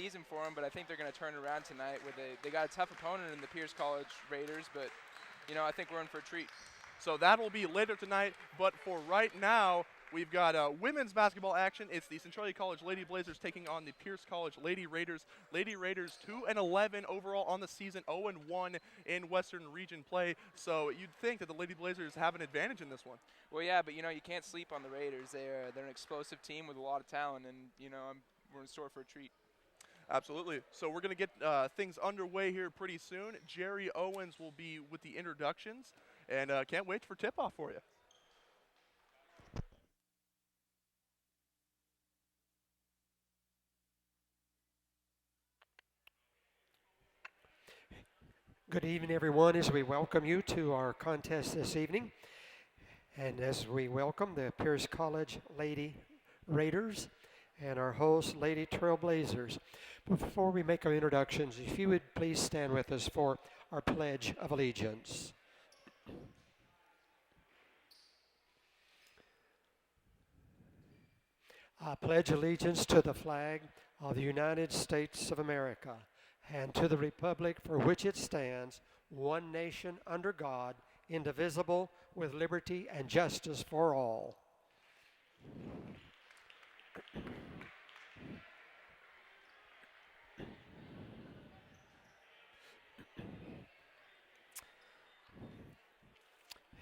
season for them, but I think they're going to turn it around tonight. They got a tough opponent in the Pierce College Raiders, but, I think we're in for a treat. So that will be later tonight, but for right now, we've got women's basketball action. It's the Centralia College Lady Blazers taking on the Pierce College Lady Raiders. Lady Raiders 2-11 overall on the season, 0-1 in Western Region play. So you'd think that the Lady Blazers have an advantage in this one. Well, yeah, but you can't sleep on the Raiders. They're an explosive team with a lot of talent, and we're in store for a treat. Absolutely. So we're going to get things underway here pretty soon. Jerry Owens will be with the introductions, and can't wait for tip-off for you. Good evening, everyone, as we welcome you to our contest this evening. And as we welcome the Pierce College Lady Raiders and our host, Lady Trailblazers. Before we make our introductions, if you would please stand with us for our Pledge of Allegiance. I pledge allegiance to the flag of the United States of America and to the republic for which it stands, one nation under God, indivisible, with liberty and justice for all.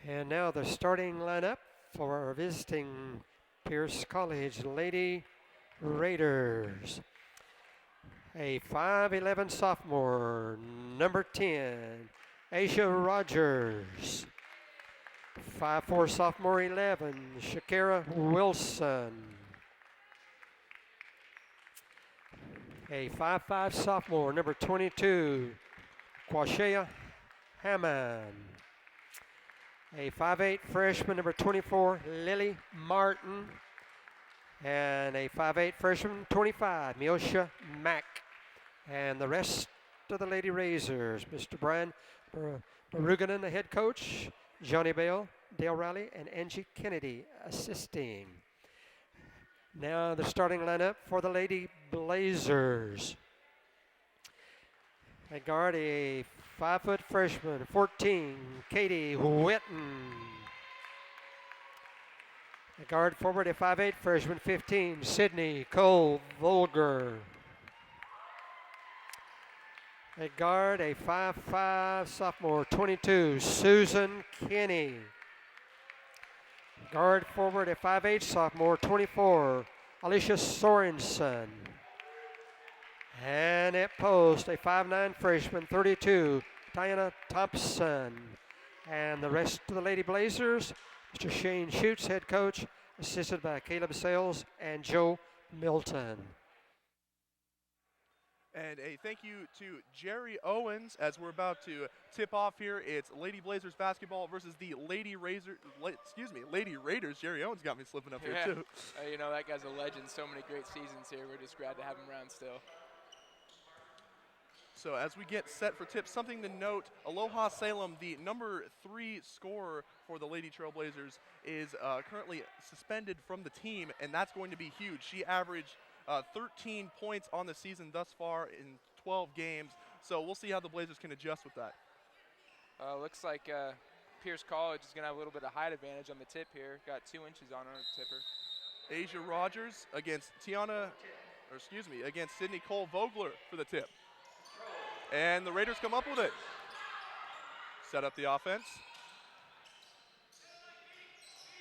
And now the starting lineup for our visiting Pierce College Lady Raiders. A 5'11" sophomore, number 10, Asia Rogers. 5'4" sophomore, 11, Shakira Wilson. A 5'5" sophomore, number 22, Quashea Hammond. A 5'8" freshman, number 24, Lily Martin. And a 5'8" freshman, 25, Miosha Mack. And the rest of the Lady Razors, Mr. Brian Maruganen, the head coach, Johnny Bell, Dale Riley, and Angie Kennedy assisting. Now the starting lineup for the Lady Blazers. At guard, a 5-foot freshman, 14, Katie Witten. At guard forward, a 5'8" freshman, 15, Sydney Cole Volger. At guard, a 5'5" sophomore, 22, Susan Kinney. Guard forward, a 5'8" sophomore, 24, Alicia Sorensen. And at post, a 5'9" freshman, 32, Diana Thompson. And the rest of the Lady Blazers, Mr. Shane Schutz, head coach, assisted by Caleb Sales and Joe Milton. And a thank you to Jerry Owens as we're about to tip off here. It's Lady Blazers basketball versus the Lady Raiders. Jerry Owens got me slipping up here too. That guy's a legend. So many great seasons here. We're just glad to have him around still. So as we get set for tips, something to note, Aloha Salem, the number 3 scorer for the Lady Trailblazers, is currently suspended from the team, and that's going to be huge. She averaged 13 points on the season thus far in 12 games, so we'll see how the Blazers can adjust with that. Looks like Pierce College is going to have a little bit of height advantage on the tip here. Got 2 inches on her tipper. Asia Rogers against against Sydney Cole Vogler for the tip. And the Raiders come up with it. Set up the offense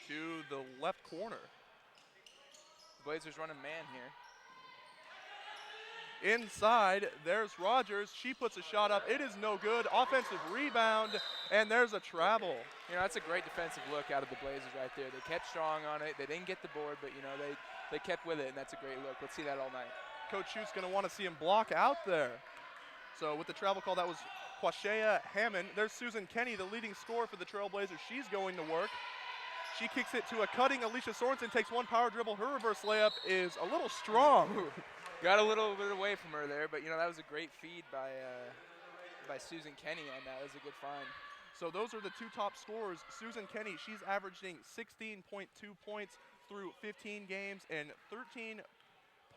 to the left corner. Blazers running man here. Inside, there's Rogers. She puts a shot up. It is no good. Offensive rebound, and there's a travel. That's a great defensive look out of the Blazers right there. They kept strong on it. They didn't get the board, but, they kept with it, and that's a great look. Let's see that all night. Coach Schutt's going to want to see him block out there. So with the travel call, that was Quashea Hammond. There's Susan Kenny, the leading scorer for the Trailblazers. She's going to work. She kicks it to a cutting Alicia Sorensen, takes one power dribble. Her reverse layup is a little strong. Got a little bit away from her there, but that was a great feed by Susan Kenny on that. That was a good find. So those are the 2 top scorers. Susan Kenny, she's averaging 16.2 points through 15 games and 13.2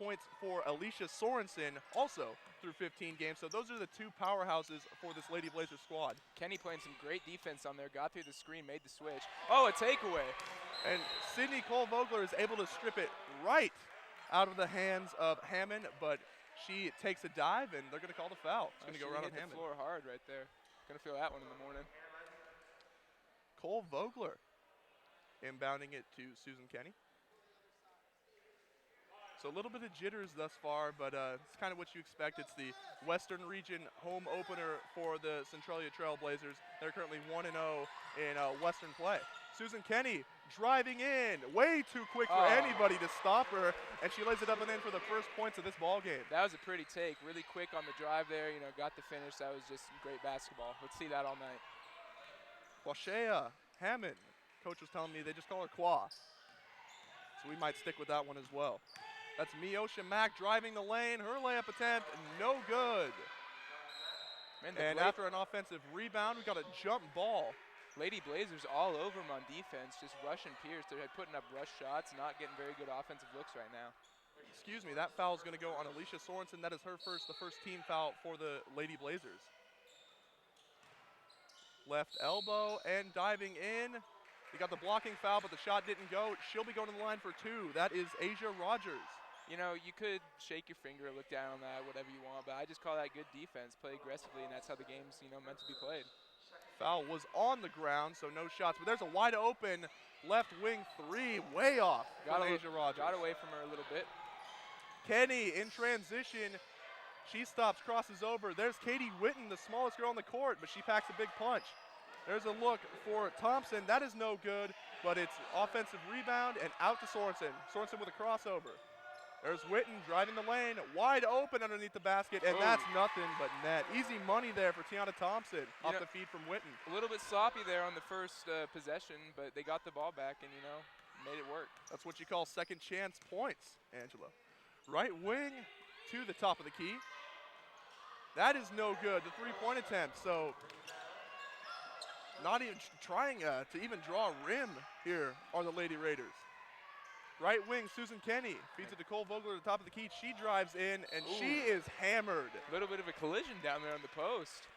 points for Alicia Sorensen, also through 15 games. So those are the two powerhouses for this Lady Blazers squad. Kenny playing some great defense on there, got through the screen, made the switch. Oh, a takeaway. And Sydney Cole-Vogler is able to strip it right out of the hands of Hammond, but she takes a dive, and they're going to call the foul. It's going to go around on hit Hammond. the floor hard right there. Going to feel that one in the morning. Cole-Vogler inbounding it to Susan Kenny. So a little bit of jitters thus far, but it's kind of what you expect. It's the Western Region home opener for the Centralia Trailblazers. They're currently 1-0 in Western play. Susan Kenny driving in, way too quick for anybody to stop her, and she lays it up and in for the first points of this ball game. That was a pretty take, really quick on the drive there. You know, got the finish. That was just some great basketball. Let's see that all night. Quashea Hammond, coach was telling me they just call her Qua, so we might stick with that one as well. That's Miosha Mack driving the lane. Her layup attempt, no good. Man, and after an offensive rebound, we got a jump ball. Lady Blazers all over them on defense, just rushing Pierce. They're putting up rush shots, not getting very good offensive looks right now. Excuse me, that foul is going to go on Alicia Sorensen. That is the first team foul for the Lady Blazers. Left elbow and diving in. They got the blocking foul, but the shot didn't go. She'll be going to the line for two. That is Asia Rogers. You know, you could shake your finger or look down on that, whatever you want, but I just call that good defense. Play aggressively, and that's how the game's, you know, meant to be played. Foul was on the ground, so no shots. But there's a wide open left wing three, way off from Asia Rogers. Got away from her a little bit. Kenny in transition. She stops, crosses over. There's Katie Witten, the smallest girl on the court, but she packs a big punch. There's a look for Thompson. That is no good, but it's offensive rebound and out to Sorensen. Sorensen with a crossover. There's Witten driving the lane, wide open underneath the basket, and that's nothing but net. Easy money there for Tiana Thompson off the feed from Witten. A little bit sloppy there on the first possession, but they got the ball back and, you know, made it work. That's what you call second chance points, Angela. Right wing to the top of the key. That is no good, the three-point attempt. So not even trying to even draw a rim here are the Lady Raiders. Right wing, Susan Kenny feeds it to Cole-Vogler at the top of the key. She drives in, and she is hammered. A little bit of a collision down there on the post.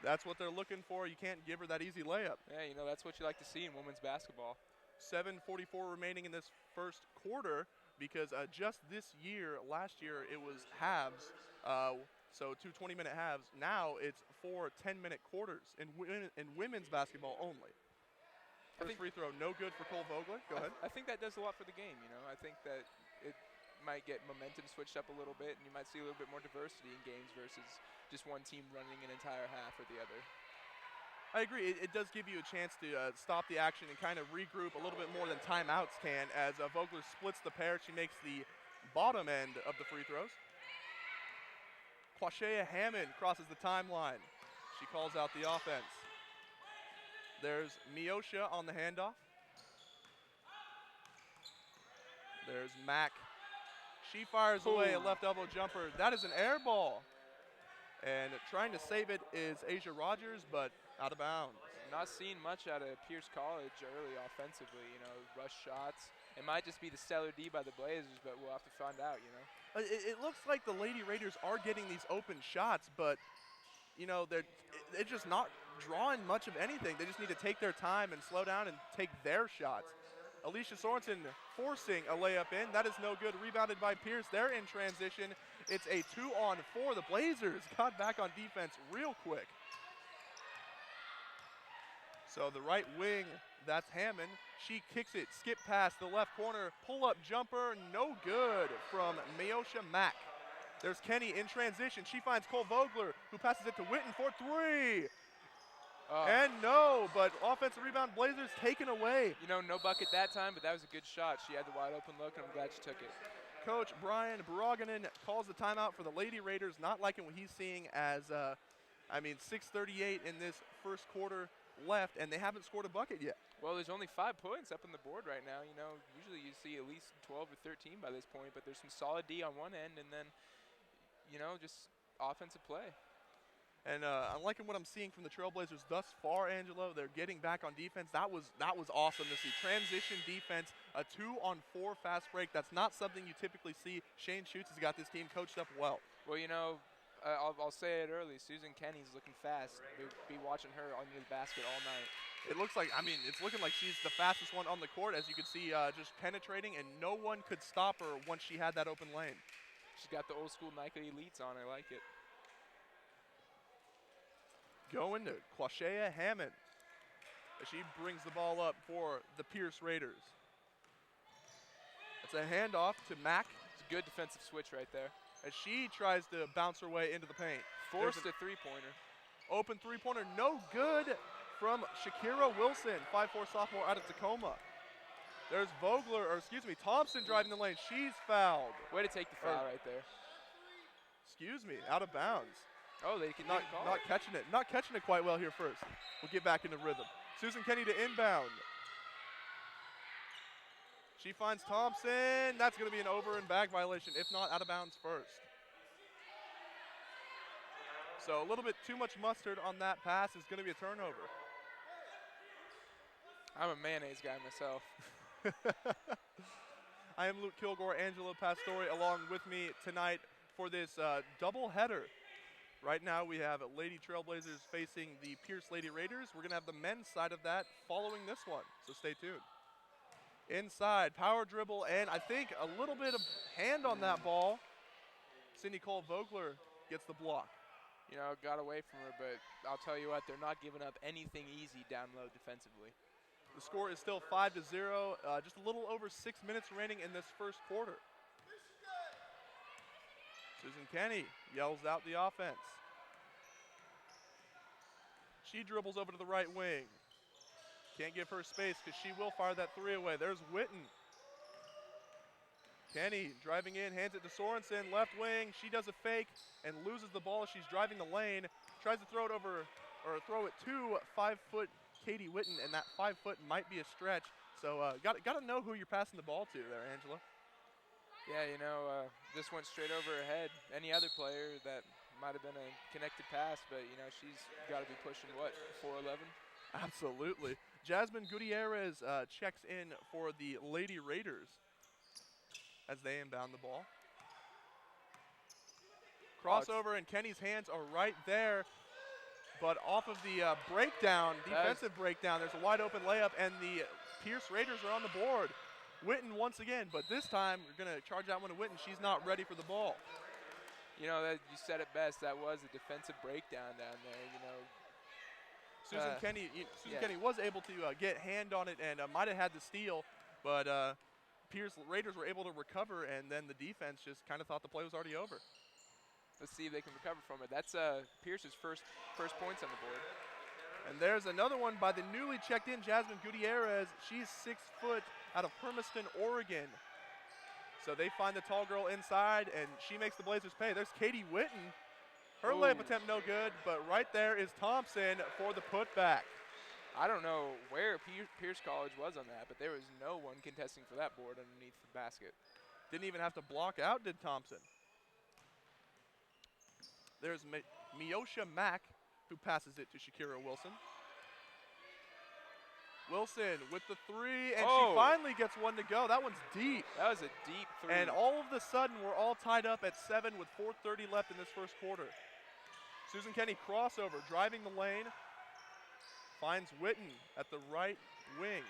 That's what they're looking for. You can't give her that easy layup. Yeah, you know, that's what you like to see in women's basketball. 7:44 remaining in this first quarter because just this year, last year, it was halves. So 2 20-minute halves. Now it's 4 10-minute quarters in women's basketball only. First free throw, no good for Cole-Vogler. Go ahead. I think that does a lot for the game, you know. I think that it might get momentum switched up a little bit, and you might see a little bit more diversity in games versus just one team running an entire half or the other. I agree. It does give you a chance to stop the action and kind of regroup a little bit more than timeouts can as Vogler splits the pair. She makes the bottom end of the free throws. Quashea Hammond crosses the timeline. She calls out the offense. There's Miosha on the handoff. There's Mack. She fires away a left elbow jumper. That is an air ball. And trying to save it is Asia Rogers, but out of bounds. Not seeing much out of Pierce College early offensively, you know, rush shots. It might just be the stellar D by the Blazers, but we'll have to find out, you know. It looks like the Lady Raiders are getting these open shots, but, you know, they're just not drawing much of anything. They just need to take their time and slow down and take their shots. Alicia Sorensen forcing a layup in. That is no good. Rebounded by Pierce. They're in transition. It's a 2-on-4. The Blazers got back on defense real quick. So the right wing, that's Hammond. She kicks it, skip past the left corner, pull-up jumper, no good from Miosha Mack. There's Kenny in transition. She finds Cole-Vogler, who passes it to Witten for three. And no, but offensive rebound, Blazers taken away. You know, no bucket that time, but that was a good shot. She had the wide open look, and I'm glad she took it. Coach Brian Baraganen calls the timeout for the Lady Raiders, not liking what he's seeing as, 6:38 in this first quarter left, and they haven't scored a bucket yet. Well, there's only 5 points up on the board right now. You know, usually you see at least 12 or 13 by this point, but there's some solid D on one end, and then, you know, just offensive play. And I'm liking what I'm seeing from the Trailblazers thus far, Angelo. They're getting back on defense. That was awesome to see. Transition defense, a 2-on-4 fast break. That's not something you typically see. Shane Schutz has got this team coached up well. Well, you know, I'll say it early. Susan Kenny's looking fast. We'll be watching her under the basket all night. It looks like, it's looking like she's the fastest one on the court, as you can see, just penetrating, and no one could stop her once she had that open lane. She's got the old school Nike Elites on. I like it. Going to Quashea Hammond as she brings the ball up for the Pierce Raiders. It's a handoff to Mack. It's a good defensive switch right there. As she tries to bounce her way into the paint. Forced a three-pointer. Open three-pointer, no good from Shakira Wilson, 5'4" sophomore out of Tacoma. There's Thompson driving the lane. She's fouled. Way to take the foul right there. Out of bounds. Oh, they can not catching it. Not catching it quite well here first. We'll get back into rhythm. Susan Kenny to inbound. She finds Thompson. That's going to be an over and back violation, if not out of bounds first. So a little bit too much mustard on that pass is going to be a turnover. I'm a mayonnaise guy myself. I am Luke Kilgore, Angelo Pastore, along with me tonight for this double header. Right now we have Lady Trailblazers facing the Pierce Lady Raiders. We're going to have the men's side of that following this one, so stay tuned. Inside, power dribble, and I think a little bit of hand on that ball. Cindy Cole Vogler gets the block. You know, got away from her, but I'll tell you what, they're not giving up anything easy down low defensively. The score is still 5-0, just a little over 6 minutes remaining in this first quarter. Susan Kenny yells out the offense. She dribbles over to the right wing. Can't give her space because she will fire that three away. There's Witten. Kenny driving in, hands it to Sorensen, left wing. She does a fake and loses the ball as she's driving the lane. Tries to throw it over, or throw it to 5-foot Katie Witten, and that 5 foot might be a stretch. So got to know who you're passing the ball to there, Angela. Yeah, you know, this went straight over her head. Any other player that might have been a connected pass, but, you know, she's got to be pushing, what, 4'11"? Absolutely. Jasmine Gutierrez checks in for the Lady Raiders as they inbound the ball. Crossover, and Kenny's hands are right there, but off of the defensive breakdown, there's a wide open layup, and the Pierce Raiders are on the board. Witten once again, but this time we're going to charge that one to Witten. She's not ready for the ball. You know, you said it best. That was a defensive breakdown down there, you know. Susan Kenny was able to get hand on it and might have had the steal, but Pierce Raiders were able to recover, and then the defense just kind of thought the play was already over. Let's see if they can recover from it. That's Pierce's first points on the board. And there's another one by the newly checked in Jasmine Gutierrez. She's 6 foot out of Hermiston, Oregon. So they find the tall girl inside, and she makes the Blazers pay. There's Katie Witten. Her layup attempt no good, but right there is Thompson for the putback. I don't know where Pierce College was on that, but there was no one contesting for that board underneath the basket. Didn't even have to block out, did Thompson. There's Miosha Mack, who passes it to Shakira Wilson. Wilson with the three, and she finally gets one to go. That one's deep. That was a deep three. And all of a sudden, we're all tied up at 7 with 4:30 left in this first quarter. Susan Kenny crossover, driving the lane, finds Witten at the right wing.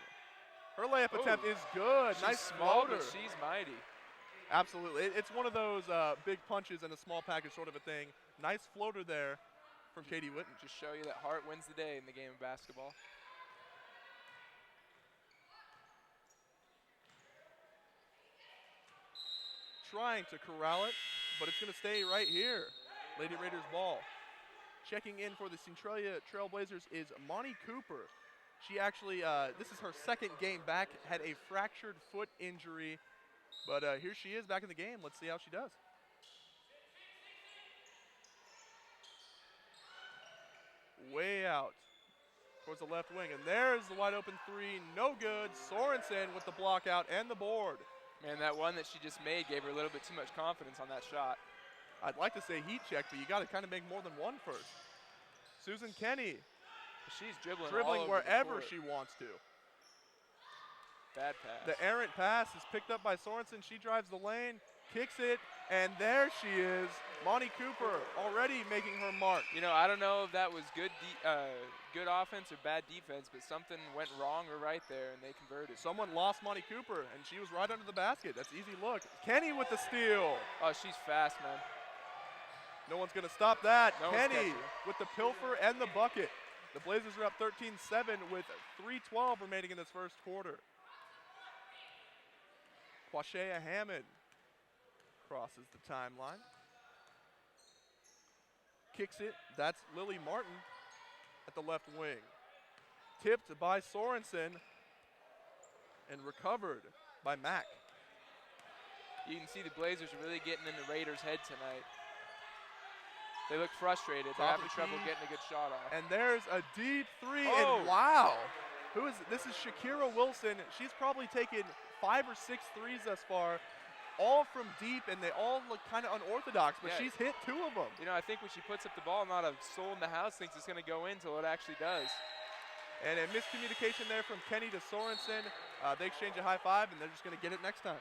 Her layup attempt is good. She's Nice small, floater. but she's mighty. Absolutely. It's one of those big punches and a small package sort of a thing. Nice floater there from Katie Witten. Just show you that heart wins the day in the game of basketball. Trying to corral it, but it's going to stay right here. Lady Raiders ball. Checking in for the Centralia Trailblazers is Monty Cooper. She actually, this is her second game back, had a fractured foot injury, but here she is back in the game. Let's see how she does. Way out towards the left wing, and there's the wide open three, no good. Sorensen with the block out and the board. Man, that one that she just made gave her a little bit too much confidence on that shot. I'd like to say heat check, but you got to kind of make more than one first. Susan Kenny She's dribbling all dribbling over wherever the court. she wants to. Bad pass. The errant pass is picked up by Sorensen. She drives the lane, kicks it, and there she is. Monty Cooper already making her mark. You know, I don't know if that was good offense or bad defense, but something went wrong or right there, and they converted. Someone lost Monty Cooper, and she was right under the basket. That's easy look. Kenny with the steal. Oh, she's fast, man. No one's going to stop that. No one's Kenny catching her. with the pilfer and the bucket. The Blazers are up 13-7 with 3:12 remaining in this first quarter. Quashea Hammond crosses the timeline. Kicks it. That's Lily Martin at the left wing. Tipped by Sorensen and recovered by Mack. You can see the Blazers are really getting in the Raiders' head tonight. They look frustrated. They're Top of having the trouble key. getting a good shot off. And there's a deep three, Oh. and wow. This is Shakira Wilson. She's probably taken 5 or 6 threes thus far, all from deep, and they all look kind of unorthodox, but Yeah. she's hit 2 of them. You know, I think when she puts up the ball, not a soul in the house thinks it's going to go in until it actually does. And a miscommunication there from Kenny to Sorensen. They exchange a high five, and they're just going to get it next time.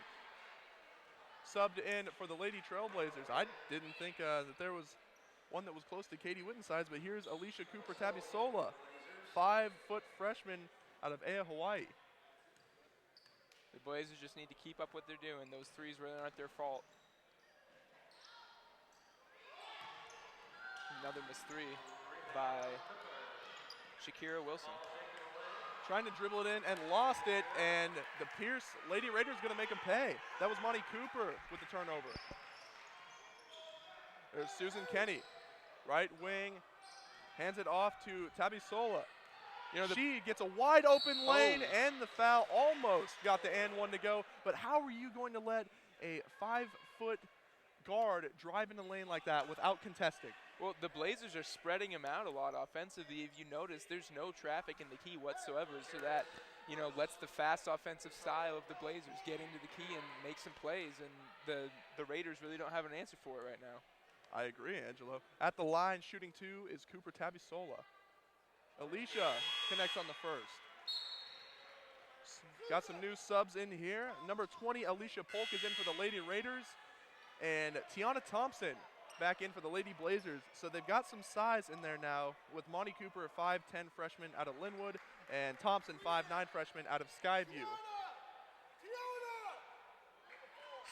Subbed in for the Lady Trailblazers. I didn't think that there was one that was close to Katie Witten's size, but here's Alicia Cooper Tabisola, 5-foot freshman out of Ea, Hawaii. The Blazers just need to keep up what they're doing. Those threes really aren't their fault. Another missed three by Shakira Wilson. Trying to dribble it in and lost it, and the Pierce Lady Raiders going to make him pay. That was Monty Cooper with the turnover. There's Susan Kenny, right wing, hands it off to Tabisola. You know, She gets a wide open lane and the foul, almost got the and one to go, but how are you going to let a 5-foot guard drive in the lane like that without contesting? well, the Blazers are spreading him out a lot offensively. If you notice, there's no traffic in the key whatsoever, so that, you know, lets the fast offensive style of the Blazers get into the key and make some plays, and the Raiders really don't have an answer for it right now. I agree, Angelo. At the line, shooting 2 is Cooper Tabisola. Alicia connects on the first. Got some new subs in here. Number 20, Alicia Polk, is in for the Lady Raiders. And Tiana Thompson back in for the Lady Blazers. So they've got some size in there now with Monty Cooper, a 5'10 freshman out of Linwood, and Thompson, 5'9 freshman out of Skyview.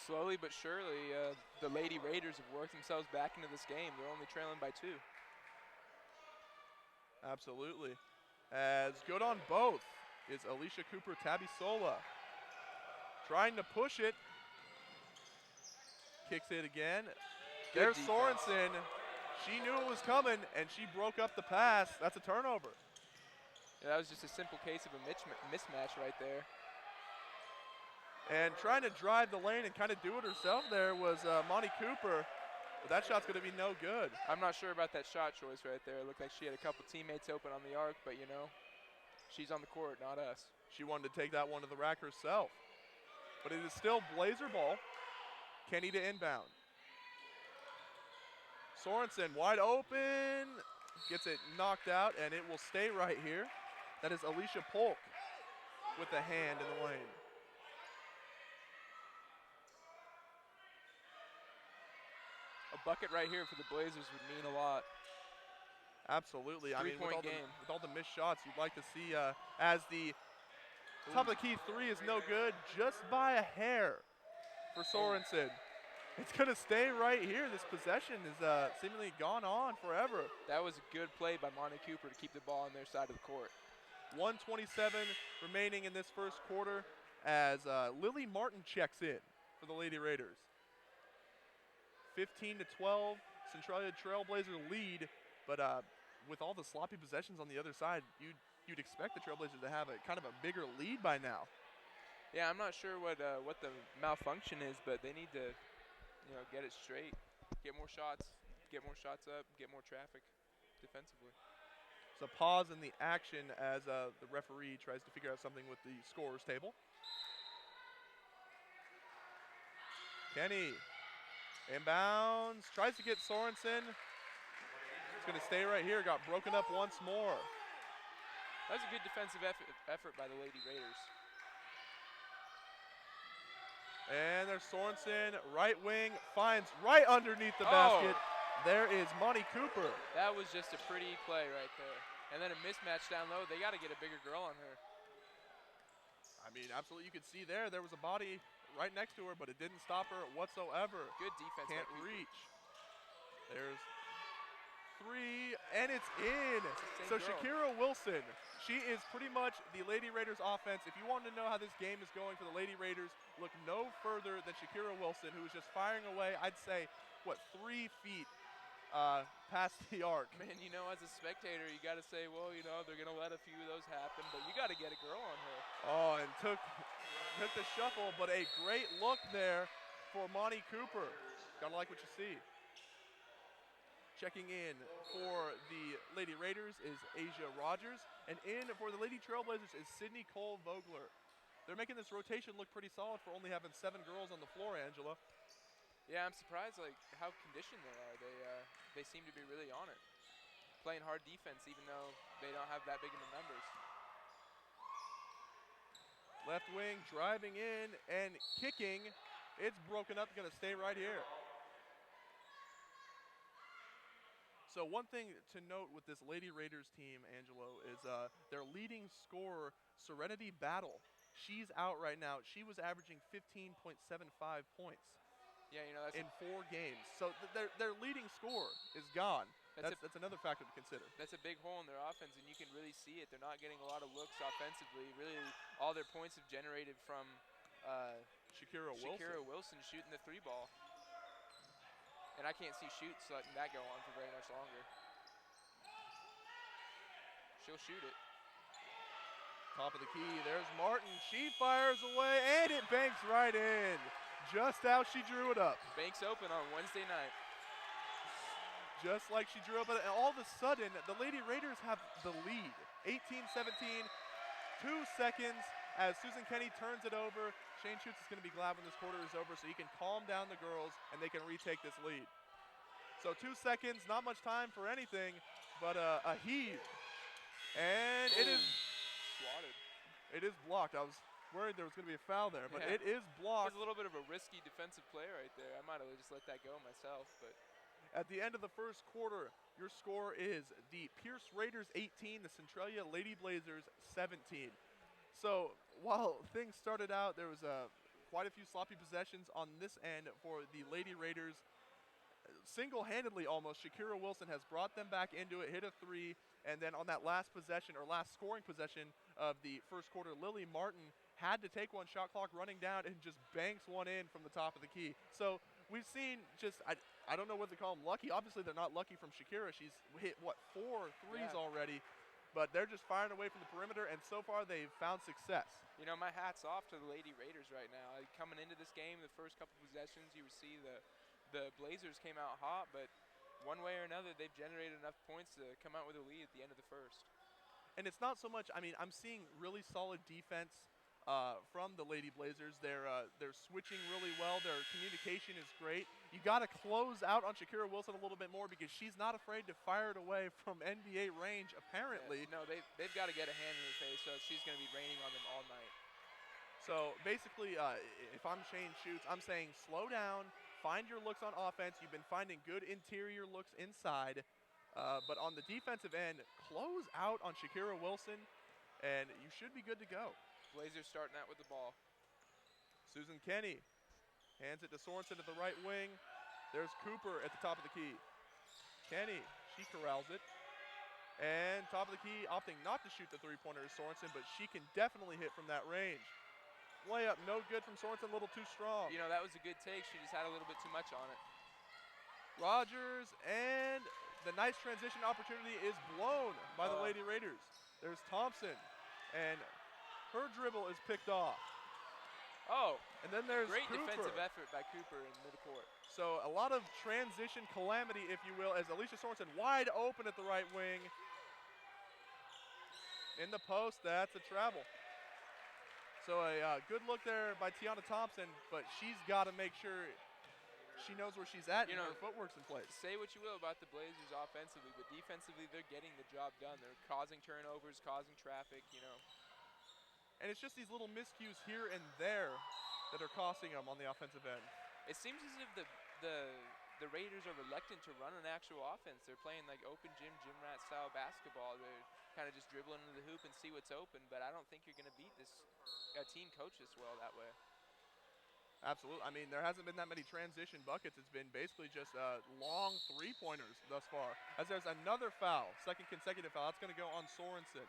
Slowly but surely, the Lady Raiders have worked themselves back into this game. They're only trailing by 2. Absolutely. As good on both is Alicia Cooper Tabisola. Trying to push it. Kicks it again. Good There's defense. Sorensen. She knew it was coming, and she broke up the pass. That's a turnover. Yeah, that was just a simple case of a mismatch right there. And trying to drive the lane and kind of do it herself there was Monty Cooper. But that shot's going to be no good. I'm not sure about that shot choice right there. It looked like she had a couple teammates open on the arc, but, you know, she's on the court, not us. She wanted to take that one to the rack herself. But it is still Blazer ball. Kenny to inbound. Sorensen wide open. Gets it knocked out, and it will stay right here. That is Alicia Polk with the hand in the lane. A bucket right here for the Blazers would mean a lot. Absolutely. I mean, with Three-point game. with all the missed shots, you'd like to see as the top of the key 3 is no good, just by a hair for Sorensen. It's going to stay right here. This possession is seemingly gone on forever. That was a good play by Monty Cooper to keep the ball on their side of the court. 1:27 remaining in this first quarter as Lily Martin checks in for the Lady Raiders. 15-12, Centralia Trailblazer lead, but with all the sloppy possessions on the other side, you'd expect the Trailblazers to have a kind of a bigger lead by now. Yeah, I'm not sure what the malfunction is, but they need to, you know, get it straight, get more shots up, get more traffic defensively. It's a pause in the action as the referee tries to figure out something with the scorer's table. Kenny inbounds, tries to get Sorensen. It's going to stay right here. Got broken up once more. That was a good defensive effort by the Lady Raiders. And there's Sorensen, right wing, finds right underneath the basket. There is Monty Cooper. That was just a pretty play right there. And then a mismatch down low. They got to get a bigger girl on her. I mean, absolutely, you could see there was a body right next to her, but it didn't stop her whatsoever. Good defense. Can't reach. There's three, and it's in. So Shakira Wilson, she is pretty much the Lady Raiders offense. If you want to know how this game is going for the Lady Raiders, look no further than Shakira Wilson, who is just firing away, I'd say, 3 feet past the arc. Man, you know, as a spectator, you got to say, well, you know, they're going to let a few of those happen, but you got to get a girl on her. Oh, and took the shuffle, but a great look there for Monty Cooper. Gotta like what you see. Checking in for the Lady Raiders is Asia Rogers, and in for the Lady Trailblazers is Sydney Cole Vogler. They're making this rotation look pretty solid for only having 7 girls on the floor, Angela. Yeah, I'm surprised like how conditioned they are. They seem to be really on it. Playing hard defense even though they don't have that big of numbers. Left wing driving in and kicking. It's broken up, gonna stay right here. So one thing to note with this Lady Raiders team, Angelo, is their leading scorer, Serenity Battle. She's out right now. She was averaging 15.75 points. Yeah, you know, that's in 4 games. So their leading scorer is gone. That's another factor to consider. That's a big hole in their offense, and you can really see it. They're not getting a lot of looks offensively. Really, all their points have generated from Shakira Wilson shooting the 3 ball. And I can't see Shoots letting that go on for very much longer. She'll shoot it. Top of the key, there's Martin. She fires away, and it banks right in. Just how she drew it up. Banks open on Wednesday night. Just like she drew up, and all of a sudden, the Lady Raiders have the lead. 18-17, 2 seconds as Susan Kenny turns it over. Shane Schutz is going to be glad when this quarter is over so he can calm down the girls and they can retake this lead. So 2 seconds, not much time for anything, but a heave. And it is swatted. It is blocked. I was worried there was going to be a foul there, but it is blocked. It was a little bit of a risky defensive play right there. I might have just let that go myself, but at the end of the first quarter, your score is the Pierce Raiders 18, the Centralia Lady Blazers 17. So while things started out, there was quite a few sloppy possessions on this end for the Lady Raiders. Single-handedly almost, Shakira Wilson has brought them back into it, hit a 3, and then on that last possession, or last scoring possession of the first quarter, Lily Martin had to take one, shot clock running down, and just banks one in from the top of the key. So we've seen just, I don't know what they call them, lucky. Obviously, they're not lucky from Shakira. She's hit, 4 threes already, but they're just firing away from the perimeter, and so far they've found success. You know, my hat's off to the Lady Raiders right now. Coming into this game, the first couple possessions, you would see the Blazers came out hot, but one way or another, they've generated enough points to come out with a lead at the end of the first. And it's not so much, I mean, I'm seeing really solid defense from the Lady Blazers. They're switching really well. Their communication is great. You got to close out on Shakira Wilson a little bit more because she's not afraid to fire it away from NBA range, apparently. Yeah, no, they've got to get a hand in her face, so she's going to be raining on them all night. So basically, if I'm Shane Schutz, I'm saying slow down, find your looks on offense. You've been finding good interior looks inside. But on the defensive end, close out on Shakira Wilson, and you should be good to go. Blazers starting out with the ball. Susan Kenny hands it to Sorensen at the right wing. There's Cooper at the top of the key. Kenny, she corrals it. And top of the key, opting not to shoot the three-pointer is Sorensen, but she can definitely hit from that range. Layup, no good from Sorensen, a little too strong. You know, that was a good take. She just had a little bit too much on it. Rogers, and the nice transition opportunity is blown by the Lady Raiders. There's Thompson, and her dribble is picked off. And then there's great Cooper. Defensive effort by Cooper in midcourt. So a lot of transition calamity, if you will, as Alicia Sorensen wide open at the right wing. In the post, that's a travel. So a good look there by Tiana Thompson, but she's got to make sure she knows where she's at, You and know, her footwork's in place. Say what you will about the Blazers offensively, but defensively they're getting the job done. They're causing turnovers, causing traffic, you know. And it's just these little miscues here and there that are costing them on the offensive end. It seems as if the Raiders are reluctant to run an actual offense. They're playing like open gym rat style basketball. They're kind of just dribbling into the hoop and see what's open, but I don't think you're going to beat this team coached this well that way. Absolutely. I mean, there hasn't been that many transition buckets. It's been basically just long three-pointers thus far. As there's another foul, second consecutive foul. That's going to go on Sorensen.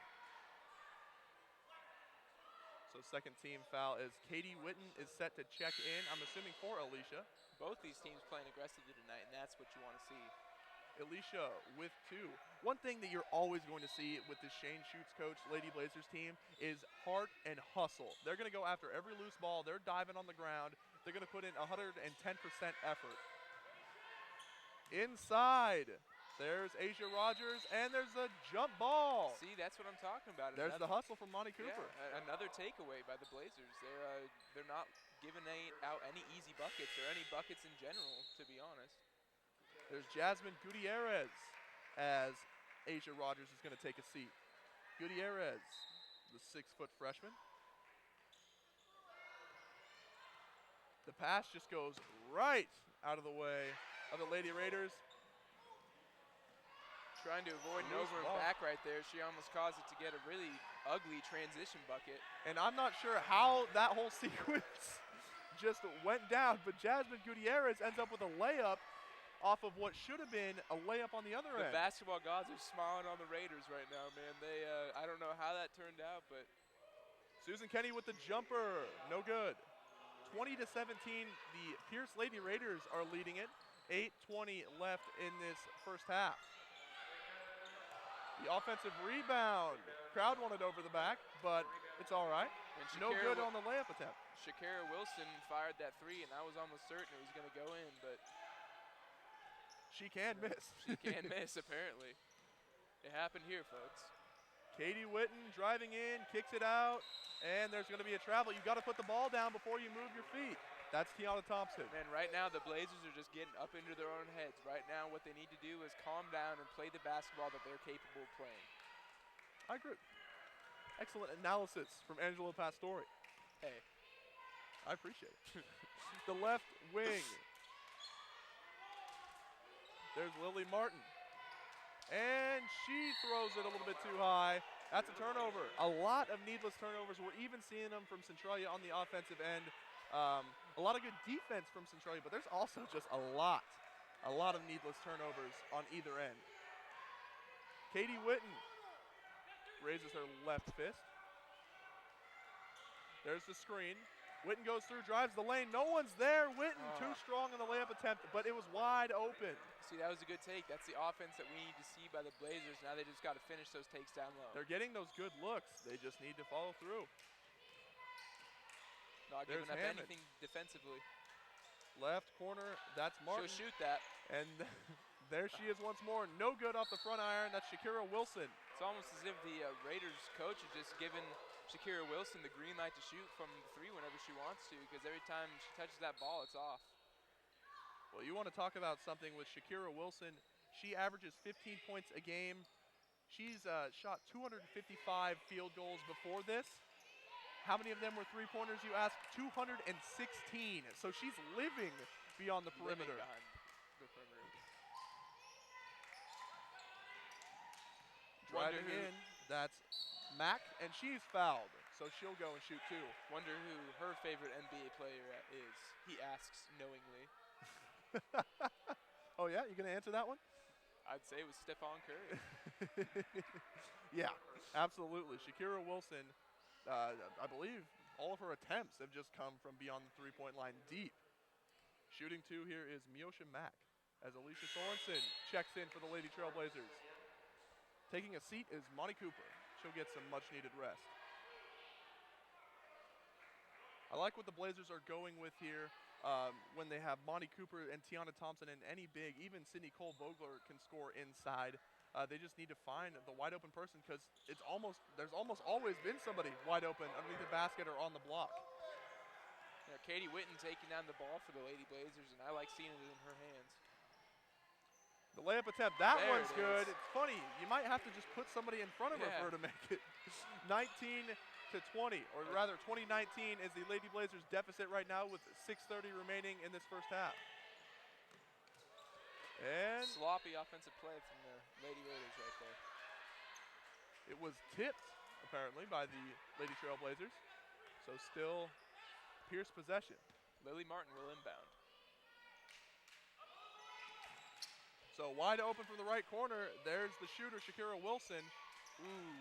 So second team foul is Katie Witten is set to check in, I'm assuming for Alicia. Both these teams playing aggressively tonight, and that's what you want to see. Alicia with 2. One thing that you're always going to see with the Shane Schutz coach Lady Blazers team is heart and hustle. They're going to go after every loose ball. They're diving on the ground. They're going to put in 110% effort. Inside, there's Asia Rogers, and there's a jump ball. See, that's what I'm talking about. There's the hustle from Monty Cooper. Yeah, another takeaway by the Blazers. They're not giving out any easy buckets or any buckets in general, to be honest. There's Jasmine Gutierrez as Asia Rogers is going to take a seat. Gutierrez, the 6-foot freshman. The pass just goes right out of the way of the Lady Raiders. Trying to avoid an over and back right there. She almost caused it to get a really ugly transition bucket. And I'm not sure how that whole sequence just went down, but Jasmine Gutierrez ends up with a layup off of what should have been a layup on the other end. The basketball gods are smiling on the Raiders right now, man. I don't know how that turned out, but Susan Kenny with the jumper, no good. 20-17, the Pierce Lady Raiders are leading it. 8:20 left in this first half. The offensive rebound. Crowd wanted over the back, but it's all right. No good on the layup attempt. Shakira Wilson fired that 3, and I was almost certain it was going to go in, but she can miss. She can miss, apparently. It happened here, folks. Katie Witten driving in, kicks it out, and there's going to be a travel. You got to put the ball down before you move your feet. That's Tiana Thompson. And right now, the Blazers are just getting up into their own heads. Right now, what they need to do is calm down and play the basketball that they're capable of playing. I agree. Excellent analysis from Angelo Pastore. Hey. I appreciate it. The left wing. There's Lily Martin. And she throws it a little bit too high. That's a turnover. A lot of needless turnovers. We're even seeing them from Centralia on the offensive end. A lot of good defense from Centralia, but there's also just a lot of needless turnovers on either end. Katie Witten raises her left fist. There's the screen. Witten goes through, drives the lane. No one's there. Witten too strong on the layup attempt, but it was wide open. See, that was a good take. That's the offense that we need to see by the Blazers. Now they just got to finish those takes down low. They're getting those good looks. They just need to follow through. Not giving up anything defensively. Left corner, that's Martin. She'll shoot that. And there she is once more. No good off the front iron. That's Shakira Wilson. It's almost as if the Raiders coach is just giving Shakira Wilson the green light to shoot from 3 whenever she wants to, because every time she touches that ball, it's off. Well, you want to talk about something with Shakira Wilson. She averages 15 points a game. She's shot 255 field goals before this. How many of them were three-pointers, you ask? 216. So she's living beyond the perimeter. Living behind the perimeter. Driving in, that's Mack, and she's fouled. So she'll go and shoot 2. Wonder who her favorite NBA player is. He asks knowingly. Oh, yeah? You going to answer that one? I'd say it was Stephon Curry. Yeah, absolutely. Shakira Wilson, I believe all of her attempts have just come from beyond the three-point line deep. Shooting 2 here is Miosha Mack as Alicia Sorensen checks in for the Lady Trailblazers. Taking a seat is Monty Cooper. She'll get some much-needed rest. I like what the Blazers are going with here when they have Monty Cooper and Tiana Thompson and any big, even Sydney Cole Vogler can score inside. They just need to find the wide open person because there's almost always been somebody wide open underneath the basket or on the block. Katie Witten taking down the ball for the Lady Blazers, and I like seeing it in her hands. The layup attempt, that There one's it good. is. It's funny, you might have to just put somebody in front of her for her to make it. 19-20, or rather 20-19 is the Lady Blazers deficit right now with 6:30 remaining in this first half. And Sloppy offensive play from the Lady Raiders right there. it was tipped, apparently, by the Lady Trailblazers. So still Pierce possession. Lily Martin will inbound. So wide open from the right corner. There's the shooter, Shakira Wilson. Ooh.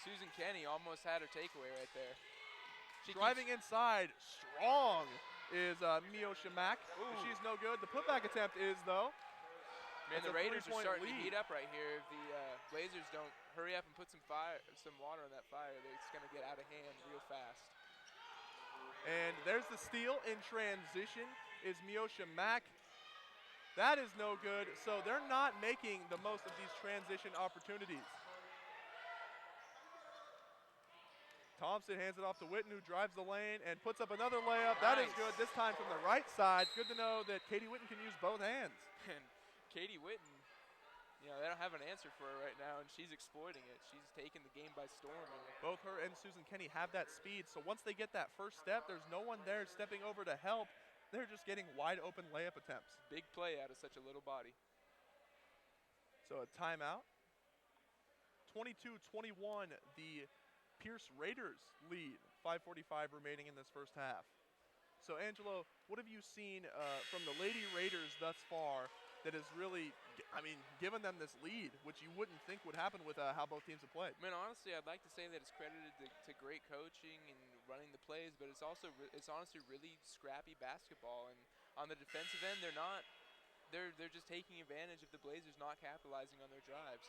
Susan Kenny almost had her takeaway right there. She Driving inside, strong is Mio Shamak. Ooh. She's no good. The putback attempt is, though. Man, That's the a Raiders are 3-point starting to lead. heat up right here. If the Blazers don't hurry up and put some water on that fire, it's going to get out of hand real fast. And there's the steal in transition is Mio Shamak. That is no good, so they're not making the most of these transition opportunities. Thompson hands it off to Witten, who drives the lane and puts up another layup. That is Nice. good, this time from the right side. Good to know that Katie Witten can use both hands. And Katie Witten, they don't have an answer for her right now, and she's exploiting it. She's taking the game by storm. And Both her and Susan Kenny have that speed, so once they get that first step, there's no one there stepping over to help. They're just getting wide open layup attempts. big play out of such a little body. So a timeout. 22-21, the Pierce Raiders lead. 5:45 remaining in this first half. So Angelo, what have you seen from the Lady Raiders thus far that has really, given them this lead, which you wouldn't think would happen with how both teams have played? I mean, honestly, I'd like to say that it's credited to great coaching and running the plays, but it's also it's honestly really scrappy basketball. And on the defensive end, they're just taking advantage of the Blazers not capitalizing on their drives.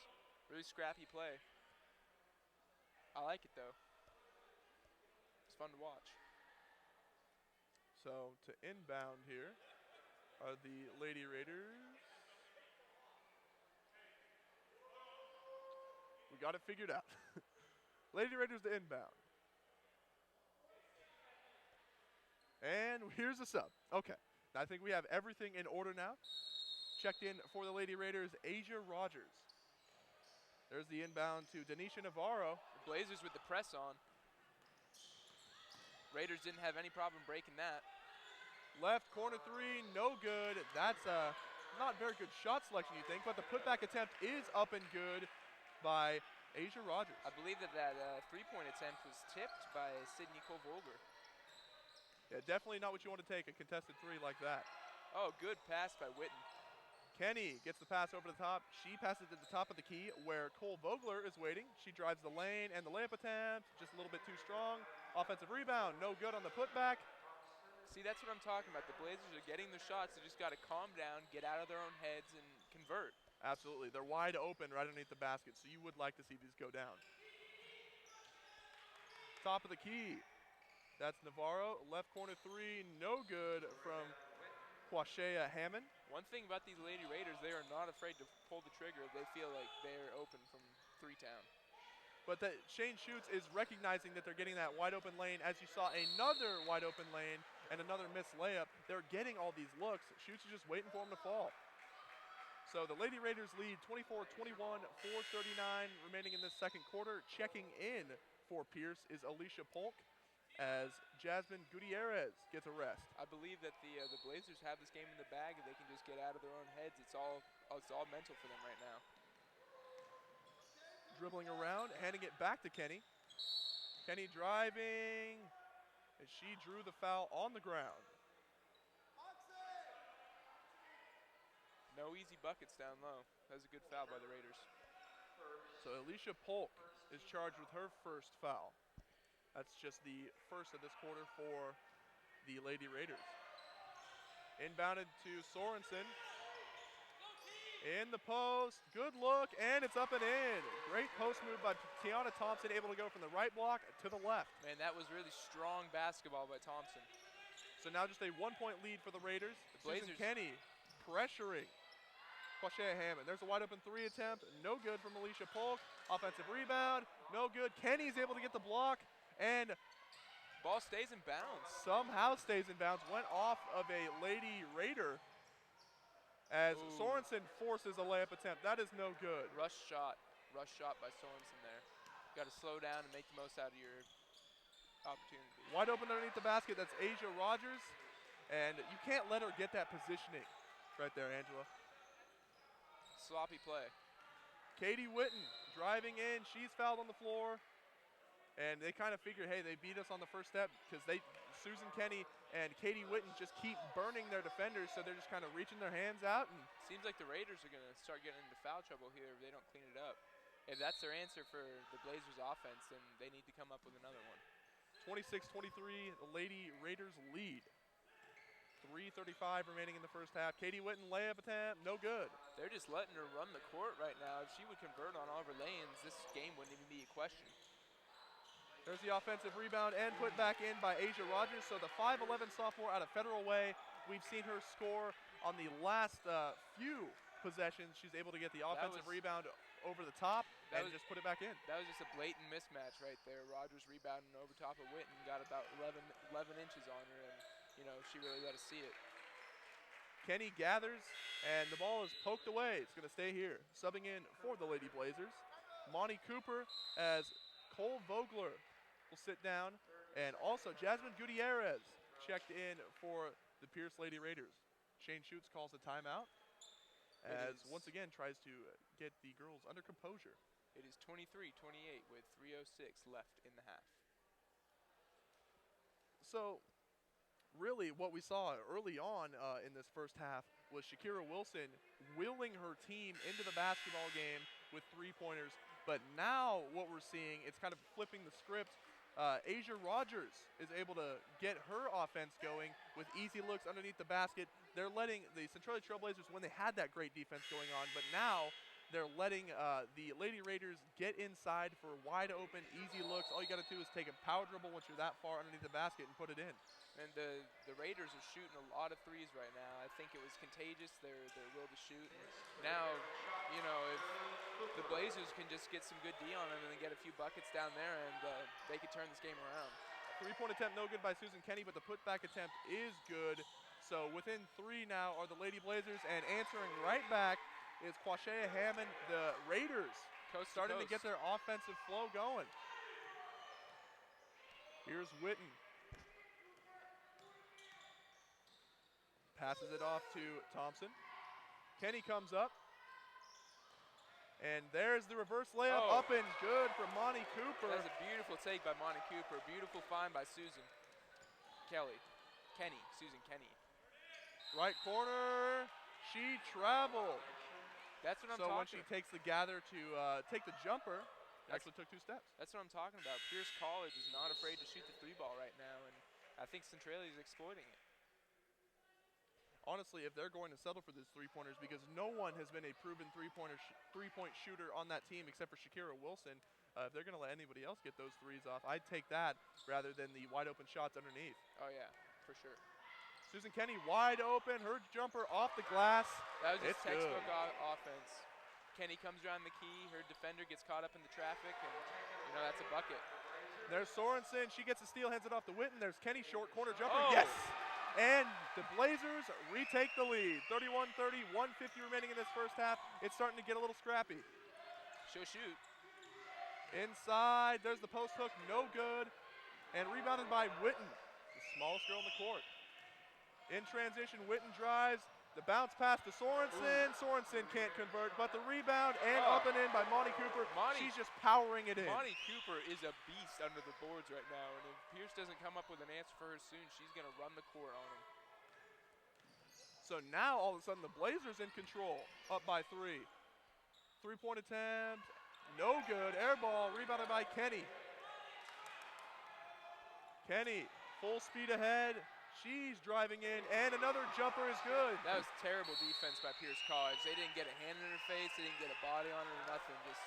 Really scrappy play. I like it though. It's fun to watch. So to inbound here are the Lady Raiders. We got it figured out. Lady Raiders to inbound. And here's the sub. Okay, I think we have everything in order now. Checked in for the Lady Raiders, Asia Rogers. There's the inbound to Denisha Navarro. The Blazers with the press on. Raiders didn't have any problem breaking that. Left corner three, no good. That's a not very good shot selection, you think, but the putback attempt is up and good by Asia Rogers. I believe that three-point attempt was tipped by Sydney Kovolger. Yeah, definitely not what you want to take, a contested three like that. Oh, good pass by Witten. Kenny gets the pass over the top. She passes at the top of the key where Cole Vogler is waiting. She drives the lane and the layup attempt, just a little bit too strong. Offensive rebound, no good on the putback. See, that's what I'm talking about. The Blazers are getting their shots. They just got to calm down, get out of their own heads, and convert. Absolutely, they're wide open right underneath the basket, so you would like to see these go down. Top of the key, that's Navarro. Left corner three, no good from Quashea Hammond. One thing about these Lady Raiders, they are not afraid to pull the trigger if they feel like they're open from Three-Town. But that Shane Schutz is recognizing that they're getting that wide open lane. As you saw, another wide open lane and another missed layup. They're getting all these looks. Schutz is just waiting for them to fall. So the Lady Raiders lead 24-21, 4:39 remaining in this second quarter. Checking in for Pierce is Alicia Polk as Jasmine Gutierrez gets a rest. I believe that the Blazers have this game in the bag if they can just get out of their own heads. It's all mental for them right now. Dribbling around, handing it back to Kenny. Kenny driving, and she drew the foul on the ground. No easy buckets down low. That was a good foul by the Raiders. So Alicia Polk is charged with her first foul. That's just the first of this quarter for the Lady Raiders. Inbounded to Sorensen. In the post, good look, and it's up and in. Great post move by Tiana Thompson, able to go from the right block to the left. Man, that was really strong basketball by Thompson. So now just a 1-point lead for the Raiders. The Susan Blazers Kenny pressuring Quashea Hammond. There's a wide open three attempt, no good from Alicia Polk. Offensive rebound, no good. Kenny's able to get the block, and Ball stays in bounds. Somehow stays in bounds. Went off of a Lady Raider as Ooh. Sorensen forces a layup attempt. That is no good. Rush shot by Sorensen there. Got to slow down and make the most out of your opportunity. Wide open underneath the basket. That's Asia Rogers. And you can't let her get that positioning right there, Angela. Sloppy play. Katie Witten driving in. She's fouled on the floor. And they kind of figured, hey, they beat us on the first step because Susan Kenny and Katie Witten just keep burning their defenders, so they're just kind of reaching their hands out. And seems like the Raiders are going to start getting into foul trouble here if they don't clean it up. If that's their answer for the Blazers offense, then they need to come up with another one. 26-23, the Lady Raiders lead. 3:35 remaining in the first half. Katie Witten layup attempt, no good. They're just letting her run the court right now. If she would convert on all of her lanes, this game wouldn't even be a question. There's the offensive rebound and put back in by Asia Rogers. So the 5'11 sophomore out of Federal Way, we've seen her score on the last few possessions. She's able to get the offensive rebound over the top and just put it back in. That was just a blatant mismatch right there. Rogers rebounding over top of Witten, got about 11 inches on her, and she really let us see it. Kenny gathers, and the ball is poked away. It's going to stay here. Subbing in for the Lady Blazers. Monty Cooper as Cole Vogler will sit down, and also Jasmine Gutierrez checked in for the Pierce Lady Raiders. Shane Schutz calls a timeout as once again tries to get the girls under composure. It is 23-28 with 3:06 left in the half. So really what we saw early on in this first half was Shakira Wilson willing her team into the basketball game with three-pointers. But now what we're seeing, it's kind of flipping the script. Asia Rogers is able to get her offense going with easy looks underneath the basket. They're letting the Centralia Trailblazers, when they had that great defense going on, but now they're letting the Lady Raiders get inside for wide open, easy looks. All you got to do is take a power dribble once you're that far underneath the basket and put it in. And the Raiders are shooting a lot of threes right now. I think it was contagious, their will to shoot. And now, if the Blazers can just get some good D on them and then get a few buckets down there, and they could turn this game around. Three-point attempt no good by Susan Kenny, but the putback attempt is good. So within three now are the Lady Blazers, and answering right back is Quashea Hammond. The Raiders starting to get their offensive flow going. Here's Witten. Passes it off to Thompson. Kenny comes up. And there's the reverse layup up and good from Monty Cooper. That's a beautiful take by Monty Cooper. Beautiful find by Susan Kenny. Right corner. She traveled. That's what I'm talking about. So when she takes the gather to take the jumper, actually took 2 steps. That's what I'm talking about. Pierce College is not afraid to shoot the three ball right now, and I think Centralia is exploiting it. Honestly, if they're going to settle for these three-pointers, because no one has been a proven three-point shooter on that team except for Shakira Wilson, if they're going to let anybody else get those threes off, I'd take that rather than the wide-open shots underneath. Oh, yeah, for sure. Susan Kenny wide open, her jumper off the glass. That was just textbook offense. Kenny comes around the key, her defender gets caught up in the traffic, and that's a bucket. There's Sorensen, she gets a steal, hands it off to Witten. There's Kenny, short corner jumper, yes! And the Blazers retake the lead. 31-30, 1:50 remaining in this first half. It's starting to get a little scrappy. She'll shoot. Inside, there's the post hook, no good. And rebounded by Witten, the smallest girl in the court. In transition, Witten drives. The bounce pass to Sorensen. Sorensen can't convert, but the rebound and up and in by Monty Cooper. She's just powering it in. Monty Cooper is a beast under the boards right now, and if Pierce doesn't come up with an answer for her soon, she's going to run the court on him. So now all of a sudden the Blazers in control, up by 3. Three-point attempt, no good. Air ball rebounded by Kenny. Kenny, full speed ahead. She's driving in, and another jumper is good. That was terrible defense by Pierce College. They didn't get a hand in her face. They didn't get a body on her or nothing. Just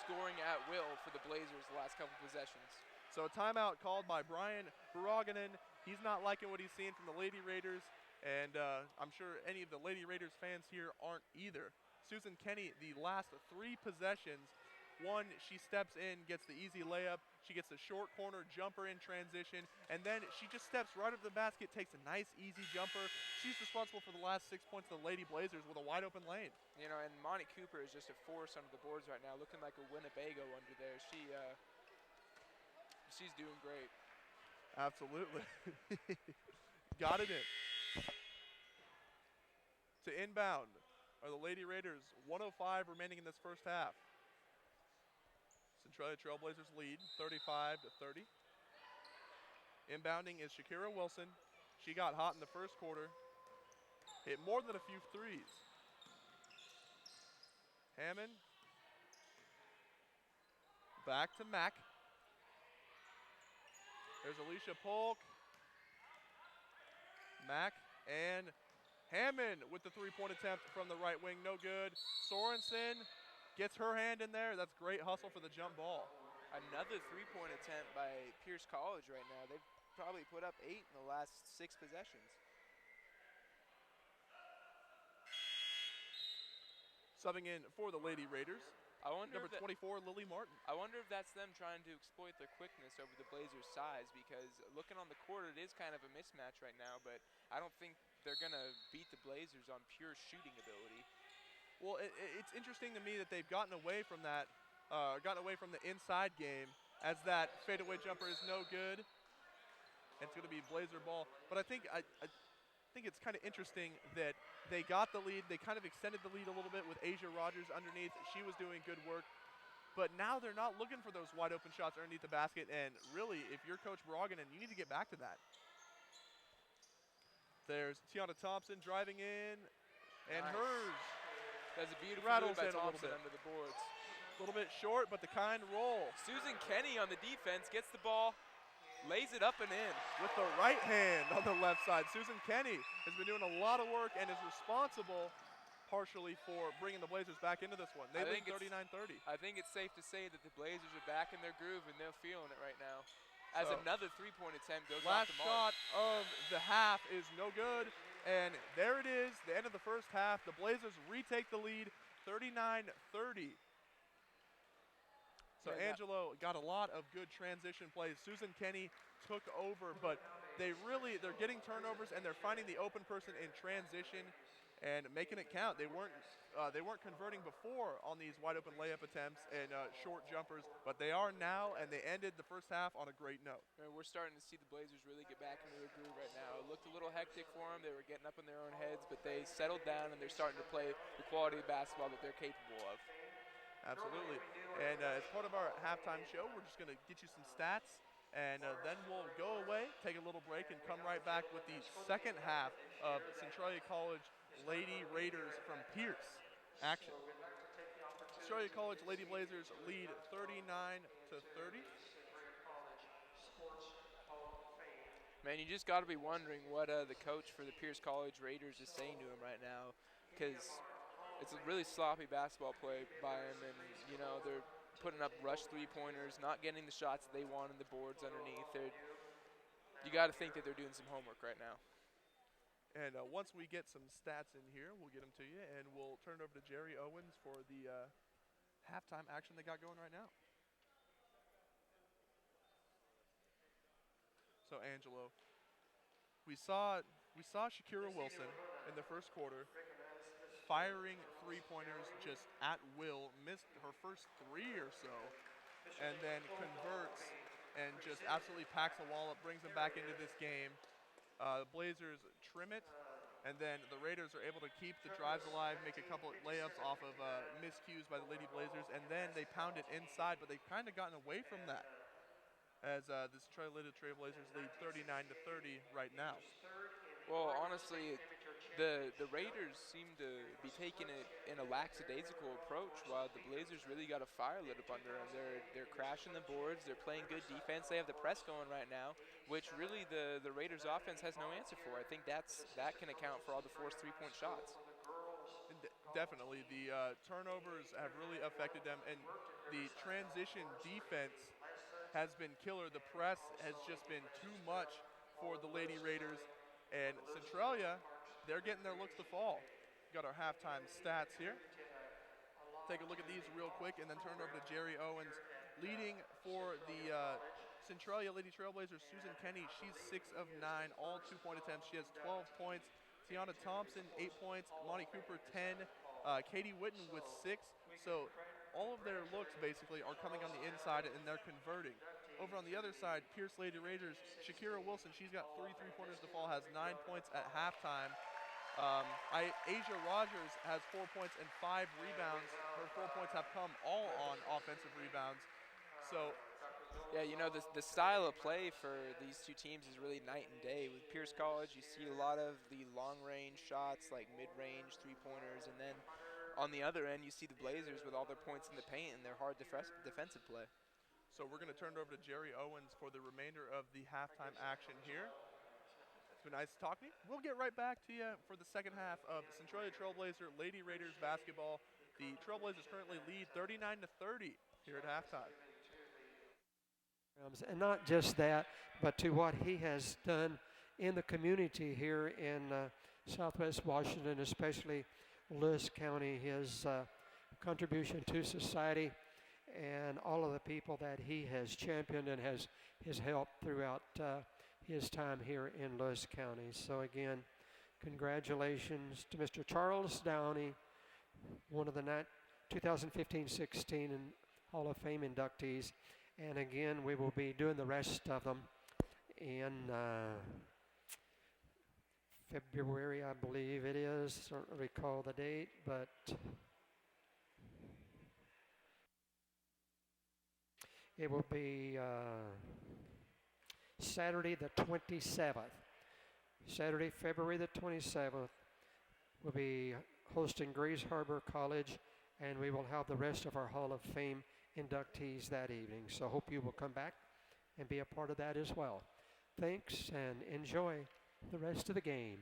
scoring at will for the Blazers the last couple possessions. So a timeout called by Brian Baraganen. He's not liking what he's seeing from the Lady Raiders, and I'm sure any of the Lady Raiders fans here aren't either. Susan Kenny, the last 3 possessions, One, she steps in, gets the easy layup. She gets a short corner jumper in transition, and then she just steps right up to the basket, takes a nice, easy jumper. She's responsible for the last 6 points of the Lady Blazers with a wide open lane. You know, and Monty Cooper is just a force under the boards right now, looking like a Winnebago under there. She's doing great. Absolutely. Got it in. To inbound are the Lady Raiders. 1:05 remaining in this first half. Centralia Trailblazers lead 35-30. Inbounding is Shakira Wilson. She got hot in the first quarter. Hit more than a few threes. Hammond. Back to Mack. There's Alicia Polk. Mack and Hammond with the three-point attempt from the right wing, no good. Sorensen gets her hand in there. That's great hustle for the jump ball. Another three-point attempt by Pierce College right now. They've probably put up 8 in the last 6 possessions. Subbing in for the Lady Raiders, I wonder number 24, Lily Martin. I wonder if that's them trying to exploit their quickness over the Blazers' size, because looking on the court, it is kind of a mismatch right now, but I don't think they're going to beat the Blazers on pure shooting ability. Well, it's interesting to me that they've gotten away from that, gotten away from the inside game, as that fadeaway jumper is no good. It's going to be Blazer ball. But I think it's kind of interesting that they got the lead. They kind of extended the lead a little bit with Asia Rogers underneath. She was doing good work. But now they're not looking for those wide open shots underneath the basket. And really, if you're Coach Brogden, you need to get back to that. There's Tiana Thompson driving in. And Nice. hers That's a beautiful rattles move by in a little Thompson bit. under the boards. A little bit short, but the kind roll. Susan Kenny on the defense gets the ball, lays it up and in. With the right hand on the left side. Susan Kenny has been doing a lot of work and is responsible partially for bringing the Blazers back into this one. They lead 39-30. I think it's safe to say that the Blazers are back in their groove and they're feeling it right now. As So, another three-point attempt goes last off the mark. shot of the half is no good. And there it is, the end of the first half. The Blazers retake the lead, 39-30. So Yeah, Angelo got a lot of good transition plays. Susan Kenny took over, but they're getting turnovers and they're finding the open person in transition and making it count. They weren't converting before on these wide open layup attempts and short jumpers, but they are now, and they ended the first half on a great note. And we're starting to see the Blazers really get back into their groove right now. It looked a little hectic for them. They were getting up in their own heads, but they settled down and they're starting to play the quality of basketball that they're capable of. Absolutely. And as part of our halftime show, we're just going to get you some stats, and then we'll go away, take a little break, and come right back with the second half of Centralia College Lady Raiders from Pierce action. Centralia College Lady Blazers lead 39-30. Man, you just got to be wondering what the coach for the Pierce College Raiders is saying to him right now, because it's a really sloppy basketball play by him, and you know they're putting up rush three-pointers, not getting the shots that they want on the boards underneath. You got to think that they're doing some homework right now. And once we get some stats in here, we'll get them to you, and we'll turn it over to Jerry Owens for the halftime action they got going right now. So Angelo, we saw Shakira Wilson in the first quarter firing three-pointers just at will, missed her first 3 or so, and then converts and just absolutely packs a wall up, brings them back into this game. The Blazers trim it, and then the Raiders are able to keep the drives alive, make a couple of layups off of miscues by the Lady Blazers, and then they pound it inside, but they've kind of gotten away from that as the Centralia Trailblazers lead 39-30 right now. Well, honestly, the Raiders seem to be taking it in a lackadaisical approach, while the Blazers really got a fire lit up under them. They're crashing the boards. They're playing good defense. They have the press going right now, which really the Raiders' offense has no answer for. I think that can account for all the forced three-point shots. Definitely, the turnovers have really affected them, and the transition defense has been killer. The press has just been too much for the Lady Raiders, and Centralia, they're getting their looks to fall. Got our halftime stats here. take a look at these real quick and then turn it over to Jerry Owens. Leading for the Centralia Lady Trailblazers, Susan Kenny, she's 6 of 9, all 2-point attempts. She has 12 points. Tiana Thompson, 8 points. Monty Cooper, 10. Katie Witten with 6. So all of their looks basically are coming on the inside and they're converting. Over on the other side, Pierce Lady Raiders, Shakira Wilson, she's got 3 3-pointers to fall, has 9 points at halftime. Asia Rogers has 4 points and 5 rebounds. Her 4 points have come all on offensive rebounds. So, yeah, you know, the style of play for these two teams is really night and day. With Pierce College, you see a lot of the long-range shots, like mid-range three-pointers, and then on the other end, you see the Blazers with all their points in the paint and their hard defensive play. So we're going to turn it over to Jerry Owens for the remainder of the halftime action here. It's been nice talking to you. We'll get right back to you for the second half of Centralia Trailblazer Lady Raiders basketball. The Trailblazers currently lead 39-30 here at halftime. And not just that, but to what he has done in the community here in Southwest Washington, especially Lewis County, his contribution to society and all of the people that he has championed and has helped throughout his time here in Lewis County. So again, congratulations to Mr. Charles Downey, one of the 2015-16 and Hall of Fame inductees. And again, we will be doing the rest of them in February, I believe it is. I don't recall the date, but it will be Saturday the 27th. Saturday, February the 27th, we'll be hosting Grays Harbor College, and we will have the rest of our Hall of Fame inductees that evening. So hope you will come back and be a part of that as well. Thanks, and enjoy the rest of the game.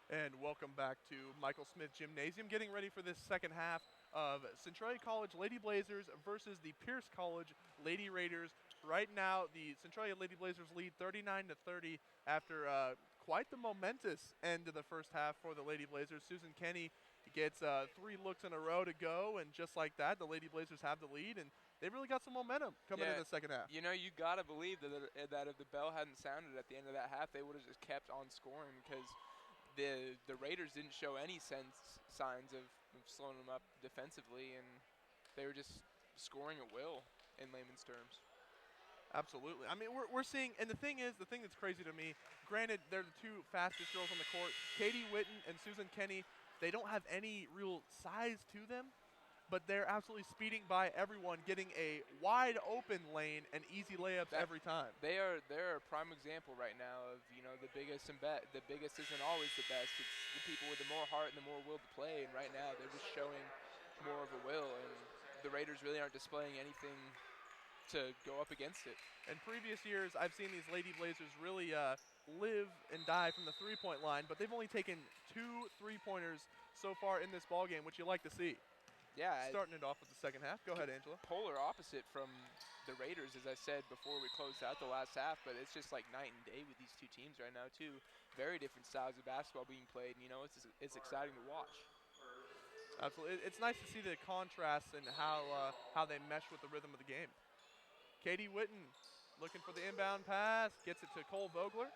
And welcome back to Michael Smith Gymnasium, getting ready for this second half of Centralia College Lady Blazers versus the Pierce College Lady Raiders. Right now, the Centralia Lady Blazers lead 39-30 after quite the momentous end of the first half for the Lady Blazers. Susan Kenny gets 3 looks in a row to go, and just like that, the Lady Blazers have the lead, and they've really got some momentum coming in the second half. You know, you got to believe that if the bell hadn't sounded at the end of that half, they would have just kept on scoring because the Raiders didn't show any signs of slowing them up defensively, and they were just scoring at will in layman's terms. Absolutely. I mean, we're seeing, and the thing that's crazy to me, granted, they're the 2 fastest girls on the court. Katie Witten and Susan Kenny, they don't have any real size to them, but they're absolutely speeding by everyone, getting a wide open lane and easy layups every time. They're a prime example right now of, you know, the biggest the biggest isn't always the best. It's the people with the more heart and the more will to play, and right now they're just showing more of a will, and the Raiders really aren't displaying anything to go up against it. In previous years, I've seen these Lady Blazers really live and die from the three-point line, but they've only taken 2 3-pointers so far in this ballgame, which you like to see. Yeah. Starting it off with the second half. Go ahead, Angela. Polar opposite from the Raiders, as I said before we closed out the last half, but it's just like night and day with these 2 teams right now, too. Very different styles of basketball being played, and, you know, it's exciting to watch. Absolutely. It's nice to see the contrast and how they mesh with the rhythm of the game. Katie Witten looking for the inbound pass, gets it to Cole Vogler.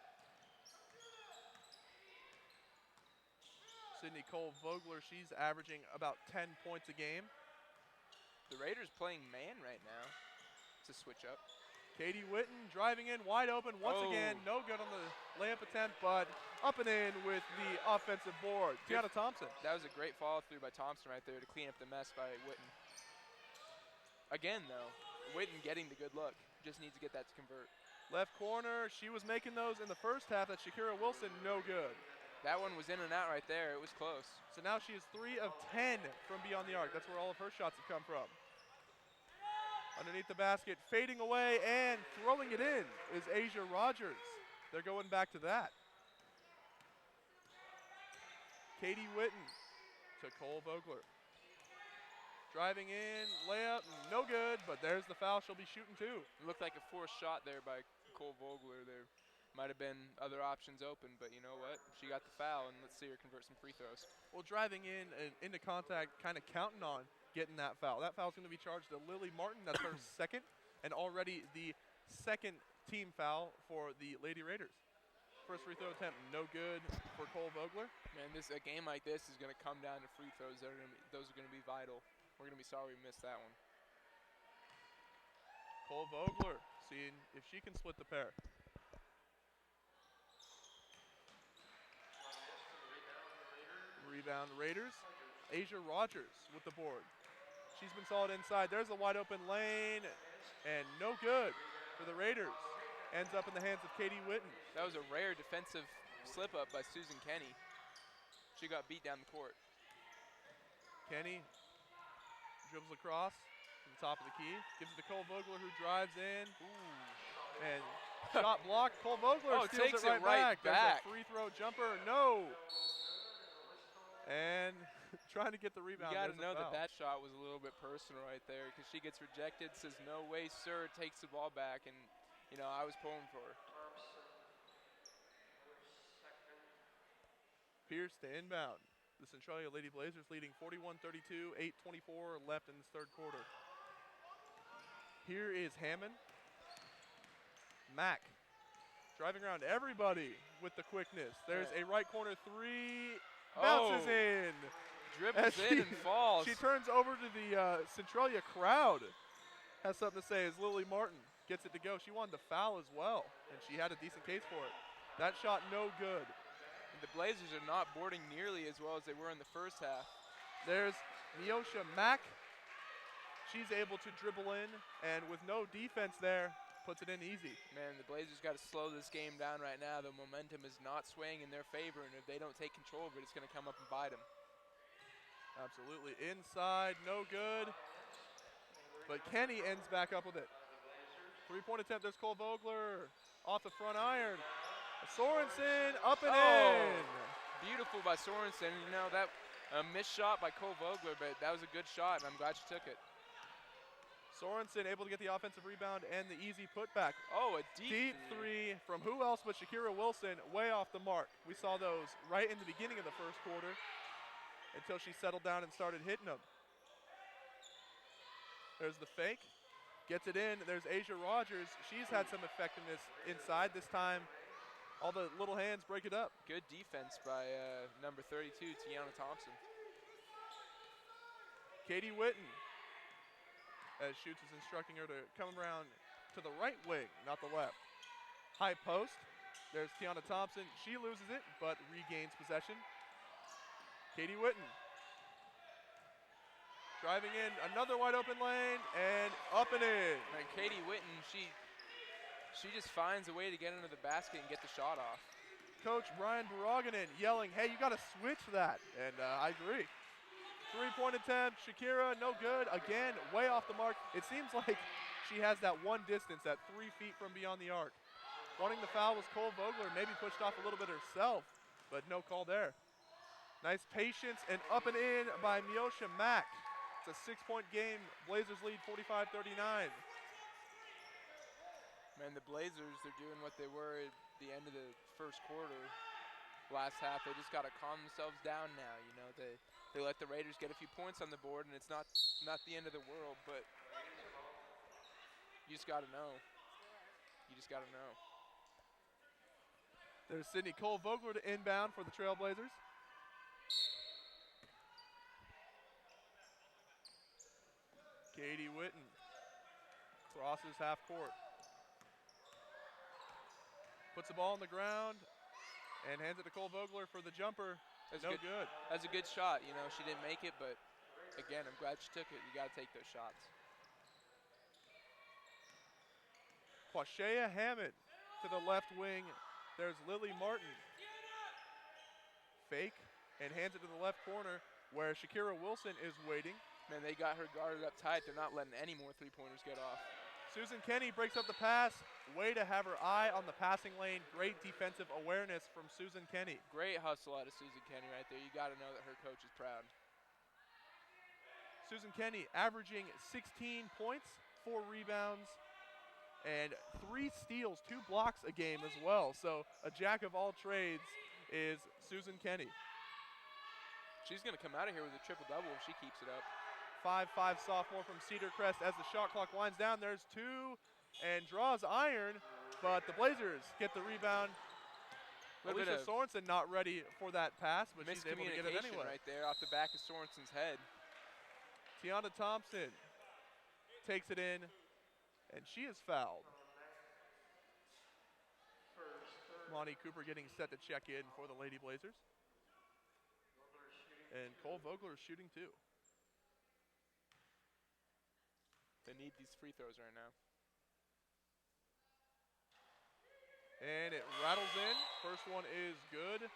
Sydney Cole Vogler, she's averaging about 10 points a game. The Raiders playing man right now. It's a switch up. Katie Witten driving in wide open once again. No good on the layup attempt, but up and in with the offensive board. Tiana Thompson. That was a great follow through by Thompson right there to clean up the mess by Witten. Again, though, Witten getting the good look. Just needs to get that to convert. Left corner, she was making those in the first half. That Shakira Wilson, no good. That one was in and out right there. It was close. So now she is 3 of 10 from beyond the arc. That's where all of her shots have come from. Underneath the basket, fading away and throwing it in is Asia Rogers. They're going back to that. Katie Witten to Cole Vogler. Driving in, layup, no good, but there's the foul. She'll be shooting 2. It looked like a forced shot there by Cole Vogler. There might have been other options open, but you know what? She got the foul, and let's see her convert some free throws. Well, driving in and into contact, kind of counting on getting that foul. That foul's going to be charged to Lily Martin. That's her second, and already the second team foul for the Lady Raiders. First free throw attempt, no good for Cole Vogler. Man, a game like this is going to come down to free throws. Those are going to be vital. We're going to be sorry we missed that one. Cole Vogler, seeing if she can split the pair. Rebound Raiders. Asia Rogers with the board. She's been solid inside. There's a wide open lane, and no good for the Raiders. Ends up in the hands of Katie Witten. That was a rare defensive slip up by Susan Kenny. She got beat down the court. Kenny dribbles across from the top of the key. Gives it to Cole Vogler, who drives in. Ooh. And shot blocked. Cole Vogler steals it right back. There's a free throw jumper. No. And trying to get the rebound. You got to know that shot was a little bit personal right there because she gets rejected, says, no way, sir, takes the ball back. And, you know, I was pulling for her. Pierce to inbound. The Centralia Lady Blazers leading 41-32, 8:24 left in this third quarter. Here is Hammond. Mack driving around everybody with the quickness. There's a right corner 3. Bounces in. Dribbles in and falls. She turns over to the Centralia crowd. Has something to say as Lily Martin gets it to go. She wanted the foul as well, and she had a decent case for it. That shot no good. And the Blazers are not boarding nearly as well as they were in the first half. There's Neosha Mack. She's able to dribble in, and with no defense there, puts it in easy. Man, the Blazers got to slow this game down right now. The momentum is not swaying in their favor, and if they don't take control of it, it's going to come up and bite them. Absolutely. Inside, no good. But Kenny ends back up with it. Three-point attempt, there's Cole Vogler. Off the front iron. Sorensen, up and in. Beautiful by Sorensen. You know, that missed shot by Cole Vogler, but that was a good shot, and I'm glad she took it. Sorensen able to get the offensive rebound and the easy putback. Oh, a deep three from who else but Shakira Wilson, way off the mark. We saw those right in the beginning of the first quarter until she settled down and started hitting them. There's the fake, gets it in. There's Asia Rogers. She's had some effectiveness inside this time. All the little hands break it up. Good defense by number 32, Tiana Thompson. Katie Witten, as Schutz is instructing her to come around to the right wing, not the left. High post. There's Tiana Thompson. She loses it, but regains possession. Katie Witten. Driving in, another wide open lane, and up and in. And Katie Witten, she just finds a way to get into the basket and get the shot off. Coach Brian Baraganen yelling, hey, you got to switch that. And I agree. Three-point attempt, Shakira, no good. Again, way off the mark. It seems like she has that one distance, that 3 feet from beyond the arc. Running the foul was Cole Vogler, maybe pushed off a little bit herself, but no call there. Nice patience and up and in by Miosha Mack. It's a 6-point game. Blazers lead 45-39. Man, the Blazers, they're doing what they were at the end of the first quarter. Last half, they just got to calm themselves down now. You know, they let the Raiders get a few points on the board, and it's not the end of the world, but you just got to know. You just got to know. There's Sydney Cole Vogler to inbound for the Trailblazers. Katie Witten crosses half court. Puts the ball on the ground and hands it to Cole Vogler for the jumper. That's no good. That's a good shot. You know, she didn't make it, but again, I'm glad she took it. You got to take those shots. Quashea Hammond to the left wing. There's Lily Martin. Fake and hands it to the left corner where Shakira Wilson is waiting. Man, they got her guarded up tight. They're not letting any more three-pointers get off. Susan Kenny breaks up the pass. Way to have her eye on the passing lane. Great defensive awareness from Susan Kenny. Great hustle out of Susan Kenny right there. You got to know that her coach is proud. Susan Kenny averaging 16 points, 4 rebounds, and 3 steals, 2 blocks a game as well. So a jack of all trades is Susan Kenny. She's going to come out of here with a triple-double if she keeps it up. 5'5" sophomore from Cedar Crest. As the shot clock winds down, there's 2 and draws iron, but the Blazers get the rebound. Alicia Sorensen not ready for that pass, but she's able to get it anyway. Right there off the back of Sorensen's head. Tiana Thompson takes it in, and she is fouled. Monty Cooper getting set to check in for the Lady Blazers. And Cole Vogler is shooting too. They need these free throws right now. And it rattles in. First one is good.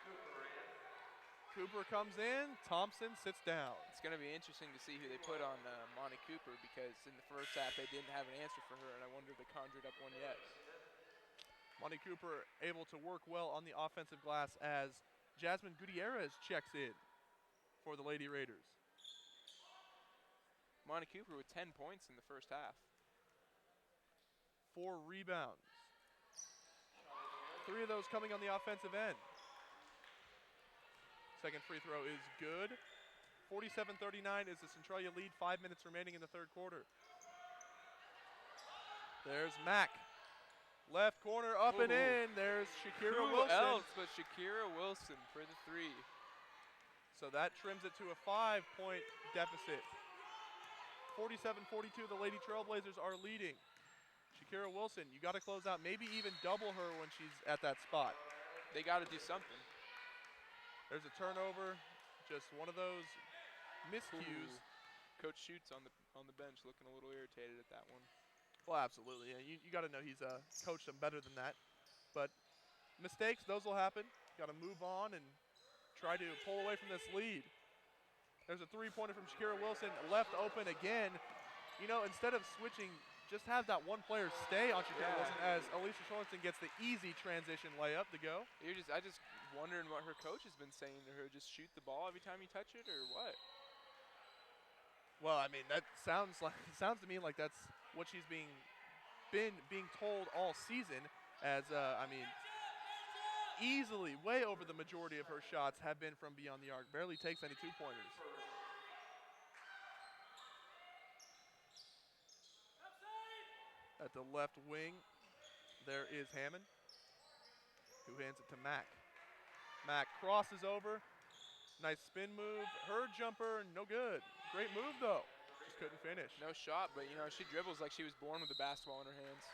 Cooper comes in. Thompson sits down. It's going to be interesting to see who they put on Monty Cooper, because in the first half they didn't have an answer for her, and I wonder if they conjured up one yet. Monty Cooper able to work well on the offensive glass as Jasmine Gutierrez checks in for the Lady Raiders. Monty Cooper with 10 points in the first half. 4 rebounds. 3 of those coming on the offensive end. Second free throw is good. 47-39 is the Centralia lead. 5 minutes remaining in the third quarter. There's Mack. Left corner, up and in. There's Shakira Wilson. Who else but Shakira Wilson for the 3. So that trims it to a 5-point deficit. 47-42, the Lady Trailblazers are leading. Shakira Wilson, you got to close out, maybe even double her when she's at that spot. They got to do something. There's a turnover, just one of those miscues. Ooh. Coach Schutz on the bench looking a little irritated at that one. Well, absolutely. You got to know he's coached them better than that. But mistakes, those will happen. Got to move on and try to pull away from this lead. There's a 3-pointer from Shakira Wilson, left open again. you know, instead of switching, just have that one player stay on Shakira Yeah. Wilson as Alicia Sorensen gets the easy transition layup to go. I just wondering what her coach has been saying to her. Just shoot the ball every time you touch it, or what? Well, I mean, that sounds to me like that's what she's been being told all season. As I mean, easily way over the majority of her shots have been from beyond the arc. Barely takes any two-pointers. At the left wing, there is Hammond, who hands it to Mack. Mack crosses over. Nice spin move. Her jumper, no good. Great move, though. Just couldn't finish. No shot, but you know she dribbles like she was born with a basketball in her hands.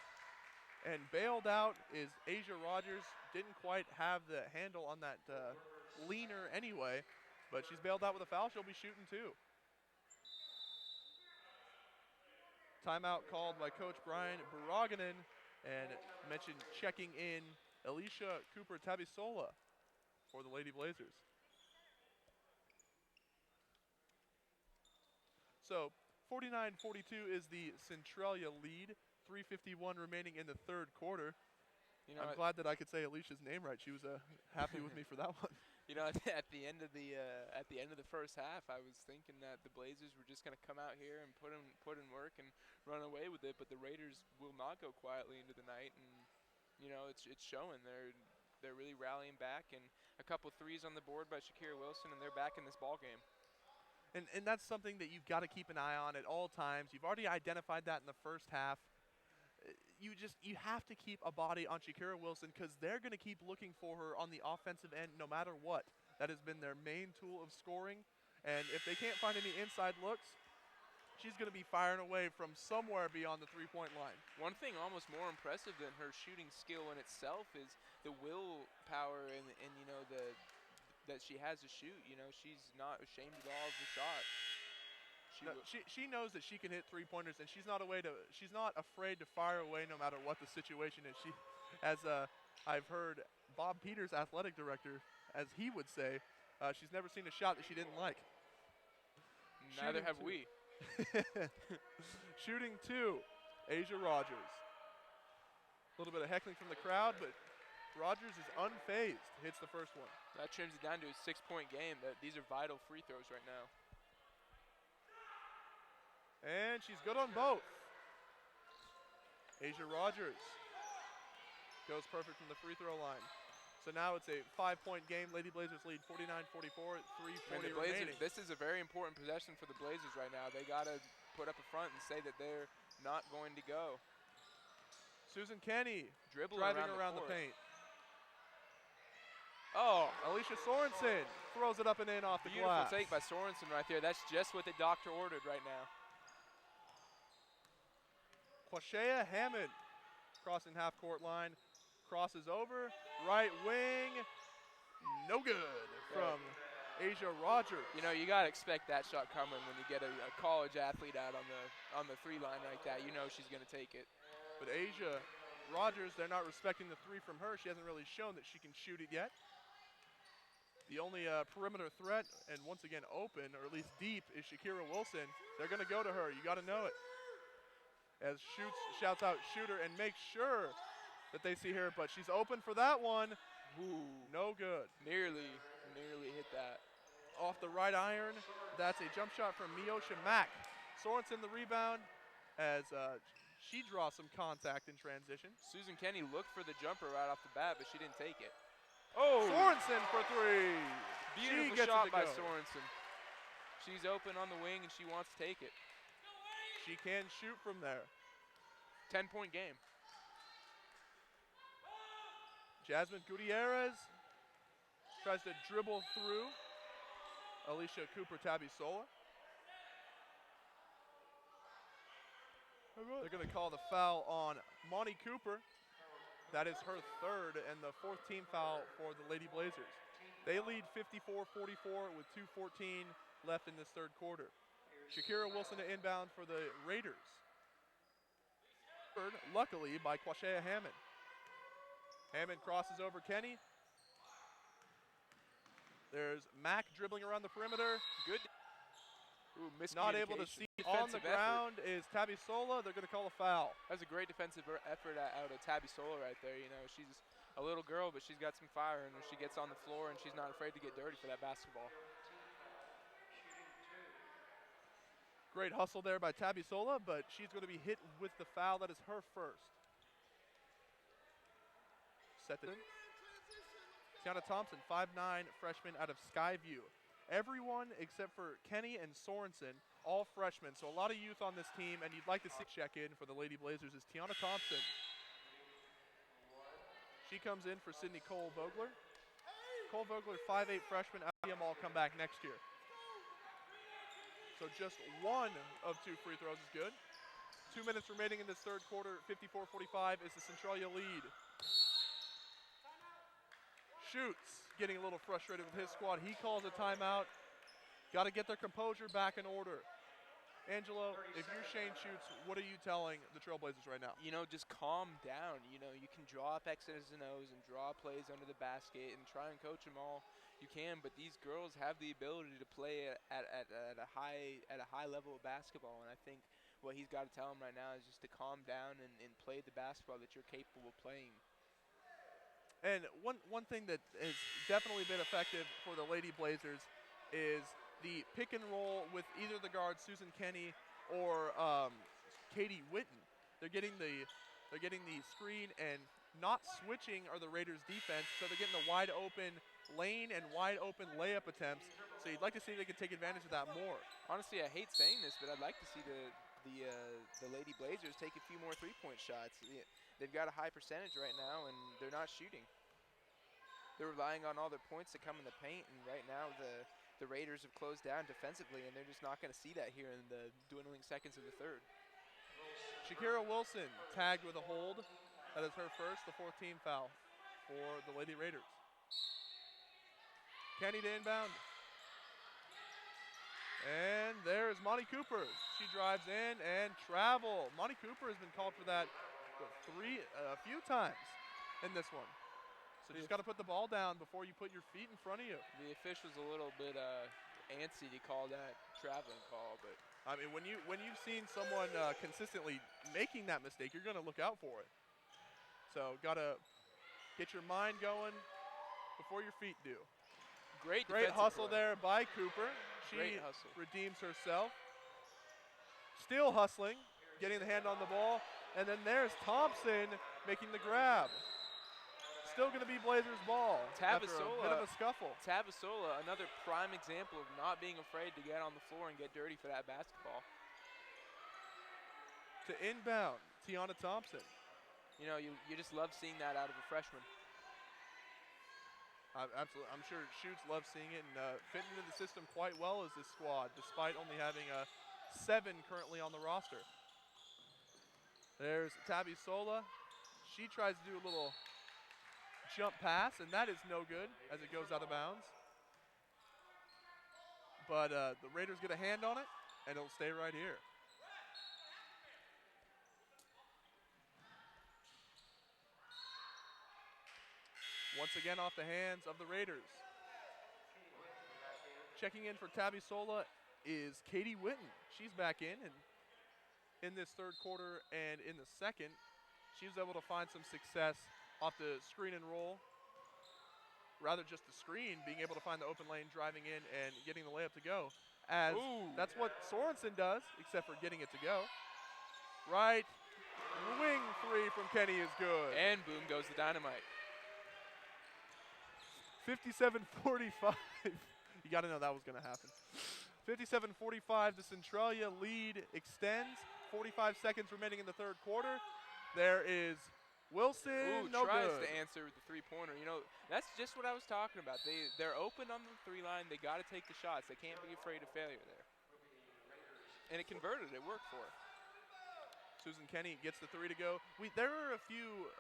And bailed out is Asia Rogers. Didn't quite have the handle on that leaner anyway, but she's bailed out with a foul. She'll be shooting too. Timeout called by Coach Brian Baraganen, and mentioned checking in Alicia Cooper-Tabisola for the Lady Blazers. So 49-42 is the Centralia lead. 3:51 remaining in the third quarter. You know, I'm glad that I could say Alicia's name right. She was happy with me for that one. you know, at the end of the first half, I was thinking that the Blazers were just going to come out here and put in work and run away with it, but the Raiders will not go quietly into the night, and you know, it's showing. They're really rallying back, and a couple threes on the board by Shakira Wilson, and they're back in this ball game. And that's something that you've got to keep an eye on at all times. You've already identified that in the first half. You have to keep a body on Shakira Wilson because they're going to keep looking for her on the offensive end no matter what. That has been their main tool of scoring. And if they can't find any inside looks, she's going to be firing away from somewhere beyond the three-point line. One thing almost more impressive than her shooting skill in itself is the willpower and you know that she has to shoot. You know, she's not ashamed at all of the shot. She knows that she can hit three-pointers, and she's not afraid to fire away no matter what the situation is. She, as I've heard Bob Peters, athletic director, as he would say, she's never seen a shot that she didn't like. Neither Shooting have two. we. Shooting two, Asia Rogers. A little bit of heckling from the crowd, but Rogers is unfazed. Hits the first one. That trims it down to a 6-point game. These are vital free throws right now. And she's good on both. Asia Rogers goes perfect from the free throw line. So now it's a 5-point game. Lady Blazers lead 49-44, 3:40 remaining. This is a very important possession for the Blazers right now. They got to put up a front and say that they're not going to go. Susan Kenny Dribbling driving around the court. paint. Oh, Alicia Sorensen throws it up and in off the beautiful glass. take by Sorensen right there. That's just what the doctor ordered right now. Quashea Hammond crossing half-court line. Crosses over. Right wing. No good from Asia Rogers. You know, you got to expect that shot coming when you get a college athlete out on the three line like that. You know she's going to take it. But Asia Rogers, they're not respecting the three from her. She hasn't really shown that she can shoot it yet. The only perimeter threat, and once again open, or at least deep, is Shakira Wilson. They're going to go to her. You got to know it. As shouts out shooter and makes sure that they see her, but she's open for that one. Ooh, No good. nearly hit that. Off the right iron, that's a jump shot from Miosha Mack. Sorensen the rebound as she draws some contact in transition. Susan Kenny looked for the jumper right off the bat, but she didn't take it. Oh, Sorensen for three. beautiful She gets shot it to by go. Sorensen. She's open on the wing and she wants to take it. She can shoot from there. 10-point game. Jasmine Gutierrez tries to dribble through Alicia Cooper-Tabisola. They're going to call the foul on Monty Cooper. That is her third and the fourth team foul for the Lady Blazers. They lead 54-44 with 2:14 left in this third quarter. Shakira Wilson to inbound for the Raiders. Luckily by Quashea Hammond. Hammond crosses over Kenny. There's Mack dribbling around the perimeter. Good. Ooh, Not able to miscommunication. see on the Defensive effort. ground is Tabby Sola. They're going to call a foul. That was a great defensive effort out of Tabby Sola right there. You know, she's a little girl, but she's got some fire in her. She gets on the floor, and she's not afraid to get dirty for that basketball. Great hustle there by Tabby Sola, but she's going to be hit with the foul. That is her first. Set it in. Tiana Thompson, 5'9", freshman out of Skyview. Everyone except for Kenny and Sorensen, all freshmen. So a lot of youth on this team, and you'd like to see check in for the Lady Blazers is Tiana Thompson. She comes in for Sydney Cole Vogler. Cole Vogler, 5'8", freshman. I'll see them all come back next year. So just one of 2 free throws is good. 2 minutes remaining in this third quarter. 54-45 is the Centralia lead. Shoots, getting a little frustrated with his squad. He calls a timeout. Got to get their composure back in order. Angelo, if you're Shane Shoots, what are you telling the Trailblazers right now? You know, just calm down. You know, you can draw up X's and O's and draw plays under the basket and try and coach them all you can, but these girls have the ability to play at a high level of basketball, and I think what he's got to tell them right now is just to calm down and play the basketball that you're capable of playing. And one thing that has definitely been effective for the Lady Blazers is the pick and roll with either the guards, Susan Kenny or Katie Witten. They're getting the screen and not switching are the Raiders' defense, so they're getting the wide open lane and wide open layup attempts. So you'd like to see if they can take advantage of that more. Honestly, I hate saying this, but I'd like to see the Lady Blazers take a few more three-point shots. They've got a high percentage right now, and they're not shooting. They're relying on all their points to come in the paint, and right now the Raiders have closed down defensively, and they're just not going to see that here in the dwindling seconds of the third. Shakira Wilson tagged with a hold. That is her first, the 4th team foul for the Lady Raiders. Kenny to inbound. And there's Monty Cooper. She drives in and travel. Monty Cooper has been called for that a few times in this one. So just got to put the ball down before you put your feet in front of you. The official's a little bit antsy to call that traveling call, but I mean, when you've seen someone consistently making that mistake, you're going to look out for it. So got to get your mind going before your feet do. Great hustle there by Cooper. She redeems herself. Still hustling, getting the hand on the ball. And then there's Thompson making the grab. Still going to be Blazers ball after a bit of a scuffle. Tabasola, another prime example of not being afraid to get on the floor and get dirty for that basketball. To inbound, Tiana Thompson. You know, you just love seeing that out of a freshman. Absolutely. I'm sure Shoots loves seeing it and fitting into the system quite well as this squad, despite only having 7 currently on the roster. There's Tabby Sola. She tries to do a little jump pass, and that is no good as it goes out of bounds. But the Raiders get a hand on it, and it'll stay right here. Once again off the hands of the Raiders. Checking in for Tabby Sola is Katie Witten. She's back in, and in this third quarter and in the second, she was able to find some success off the screen and roll. Rather just the screen, being able to find the open lane, driving in, and getting the layup to go. As that's what Sorensen does, except for getting it to go. Right wing 3 from Kenny is good. And boom goes the dynamite. 57-45. You got to know that was going to happen. 57-45, the Centralia lead extends. 45 seconds remaining in the third quarter. There is Wilson, no tries good. to answer with the three-pointer. You know, that's just what I was talking about. They're open on the 3 line. They got to take the shots. They can't be afraid of failure there. And it converted. It worked for her. Susan Kenny gets the 3 to go. There are a few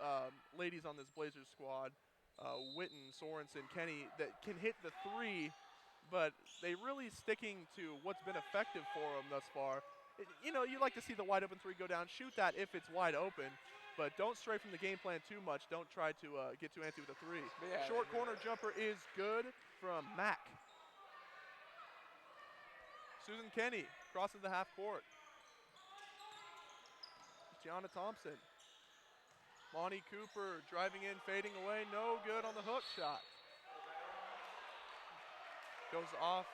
ladies on this Blazers squad, Witten, Sorensen, Kenny, that can hit the 3, but they really sticking to what's been effective for them thus far. You know, you like to see the wide open 3 go down. Shoot that if it's wide open, but don't stray from the game plan too much. Don't try to get too antsy with a 3. Yeah, Short corner jumper is good from Mack. Susan Kenny crosses the half court. Gianna Thompson. Lonnie Cooper driving in, fading away. No good on the hook shot. Goes off.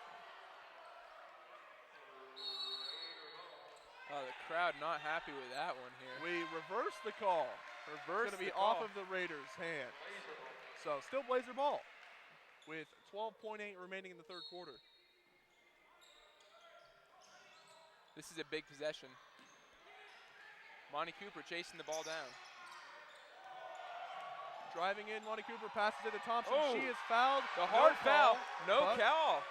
Oh, the crowd not happy with that one here. We reverse the call. Reverse It's going to be the call. off of the Raiders' hands. So still Blazer ball with 12.8 remaining in the third quarter. This is a big possession. Monty Cooper chasing the ball down. Driving in, Monty Cooper passes it to Thompson. Oh, she is fouled. The hard foul. No but- call.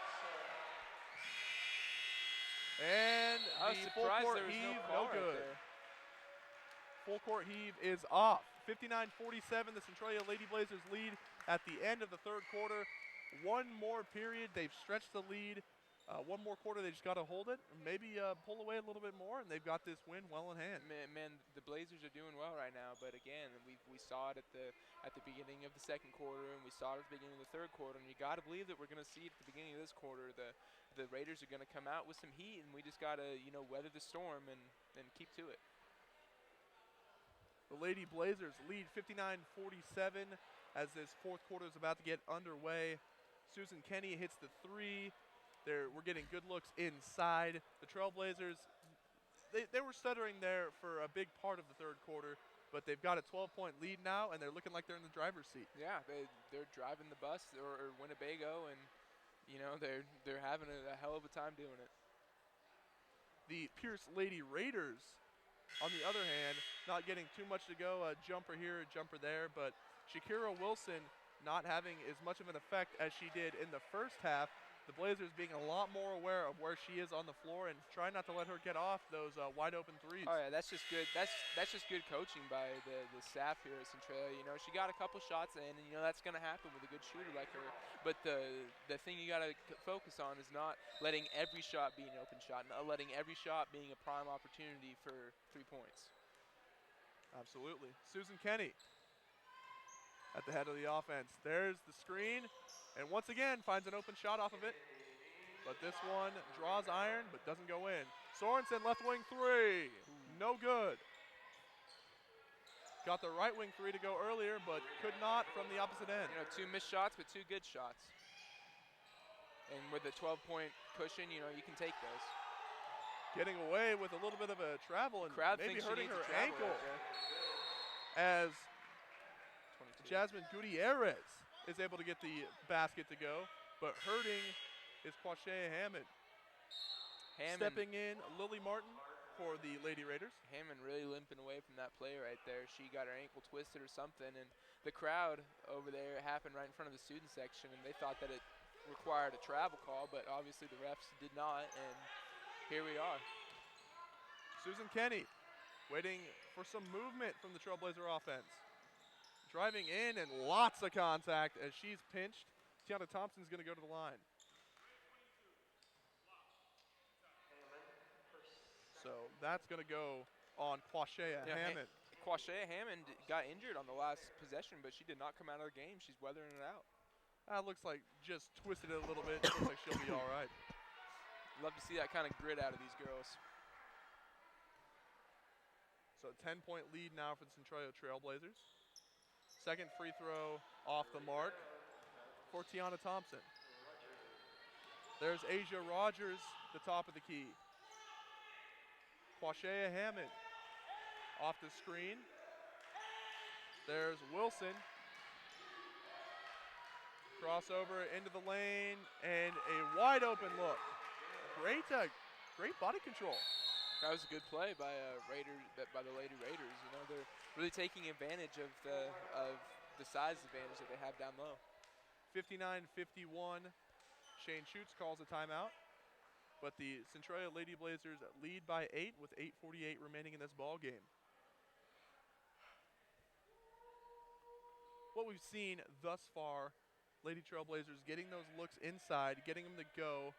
And I was the full surprised court there was heave, no call no right good. there. Full court heave is off. 59-47, the Centralia Lady Blazers lead at the end of the third quarter. One more period, they've stretched the lead. One more quarter, they just got to hold it, and maybe pull away a little bit more, and they've got this win well in hand. Man, the Blazers are doing well right now, but again, we saw it at the beginning of the second quarter, and we saw it at the beginning of the third quarter, and you got to believe that we're going to see it at the beginning of this quarter. The Raiders are going to come out with some heat, and we just got to weather the storm and keep to it. The Lady Blazers lead 59-47 as this fourth quarter is about to get underway. Susan Kenny hits the three. We're getting good looks inside. The Trailblazers, they were stuttering there for a big part of the third quarter, but they've got a 12-point lead now, and they're looking like they're in the driver's seat. Yeah, they're driving the bus or Winnebago, and they're having a hell of a time doing it. The Pierce Lady Raiders, on the other hand, not getting too much to go, a jumper here, a jumper there, but Shakira Wilson not having as much of an effect as she did in the first half. The Blazers being a lot more aware of where she is on the floor and trying not to let her get off those wide open threes. Oh yeah, that's just good. That's just good coaching by the staff here at Centralia. She got a couple shots in, and that's going to happen with a good shooter like her. But the thing you got to focus on is not letting every shot be an open shot, not letting every shot being a prime opportunity for 3 points. Absolutely. Susan Kenny at the head of the offense. There's the screen, and once again finds an open shot off of it. But this one draws iron, but doesn't go in. Sorensen left wing three. No good. Got the right wing three to go earlier, but could not from the opposite end. 2 missed shots, but 2 good shots. And with a 12-point cushion, you can take those. Getting away with a little bit of a travel and Crowd maybe thinks she hurting needs her a travel ankle right there. as 22. Jasmine Gutierrez is able to get the basket to go, but hurting is Quashea Hammond. Stepping in, Lily Martin for the Lady Raiders. Hammond really limping away from that play right there. She got her ankle twisted or something, and the crowd over there happened right in front of the student section, and they thought that it required a travel call, but obviously the refs did not, and here we are. Susan Kenny waiting for some movement from the Trailblazer offense. Driving in and lots of contact as she's pinched. Tiana Thompson's going to go to the line. So that's going to go on Quashea Hammond. Quashea Hammond got injured on the last possession, but she did not come out of the game. She's weathering it out. That looks like just twisted it a little bit. Looks like she'll be all right. Love to see that kind of grit out of these girls. So 10-point lead now for the Centralia Trailblazers. Second free throw off the mark for Tiana Thompson. There's Asia Rogers, the top of the key. Quashea Hammond off the screen. There's Wilson. Crossover into the lane and a wide open look. Great body control. That was a good play by by the Lady Raiders. They're really taking advantage of the size advantage that they have down low. 59-51. Shane Schutz calls a timeout. But the Centralia Lady Blazers lead by 8 with 8:48 remaining in this ball game. What we've seen thus far, Lady Trailblazers getting those looks inside, getting them to go,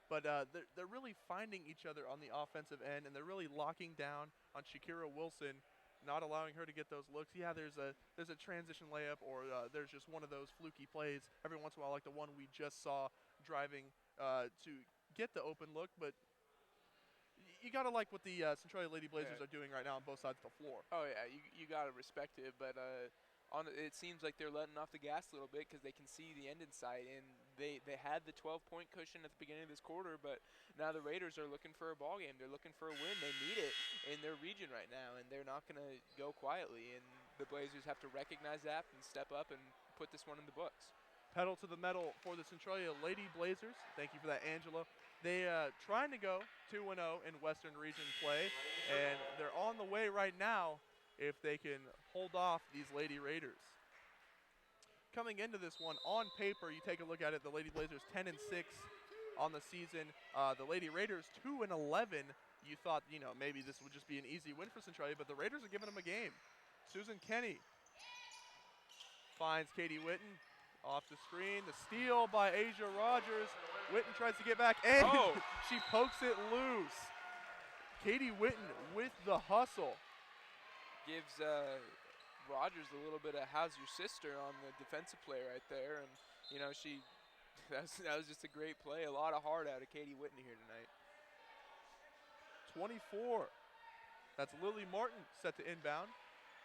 but they're really finding each other on the offensive end, and they're really locking down on Shakira Wilson, not allowing her to get those looks. Yeah, there's a transition layup, or there's just one of those fluky plays every once in a while, like the one we just saw driving to get the open look, but you got to like what the Centralia Lady Blazers are doing right now on both sides of the floor. Oh yeah, you gotta respect it, but it seems like they're letting off the gas a little bit because they can see the end in sight, and they had the 12-point cushion at the beginning of this quarter, but now the Raiders are looking for a ball game. They're looking for a win. They need it in their region right now, and they're not gonna go quietly. And the Blazers have to recognize that and step up and put this one in the books. Pedal to the metal for the Centralia Lady Blazers. Thank you for that, Angela. They trying to go 2-0 in Western Region play, and they're on the way right now if they can hold off these Lady Raiders. Coming into this one, on paper, you take a look at it, the Lady Blazers 10-6 on the season. The Lady Raiders 2-11. You thought, maybe this would just be an easy win for Centralia, but the Raiders are giving them a game. Susan Kenny finds Katie Witten. Off the screen, the steal by Asia Rogers. Witten tries to get back, and she pokes it loose. Katie Witten with the hustle. Gives Rogers a little bit of "how's your sister" on the defensive play right there, and that was just a great play. A lot of heart out of Katie Witten here tonight. 24. That's Lily Martin set to inbound.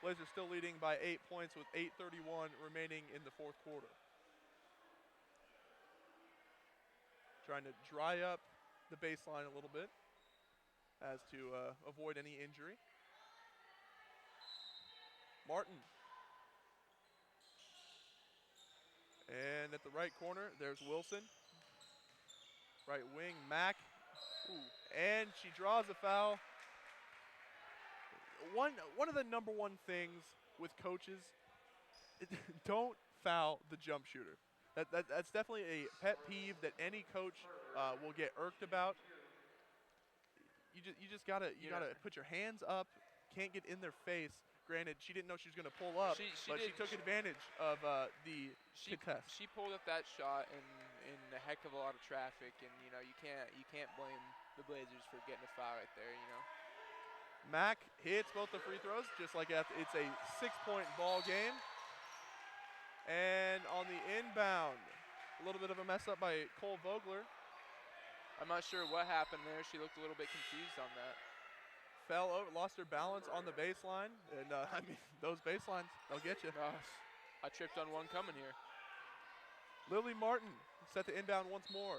Blazers still leading by 8 points with 8:31 remaining in the fourth quarter. Trying to dry up the baseline a little bit as to avoid any injury. Martin. And at the right corner, there's Wilson. Right wing, Mack. Ooh. And she draws a foul. One of the number one things with coaches, don't foul the jump shooter. That's definitely a pet peeve that any coach will get irked about. You just gotta put your hands up. Can't get in their face. Granted, she didn't know she was going to pull up, but she took advantage of the contest. She pulled up that shot in a heck of a lot of traffic, and you can't blame the Blazers for getting a foul right there. Mack hits both the free throws, just like it's a 6-point ball game. And on the inbound, a little bit of a mess up by Cole Vogler. I'm not sure what happened there. She looked a little bit confused on that. Fell over, lost her balance on the baseline. And, those baselines, they'll get you. I tripped on one coming here. Lily Martin set to inbound once more.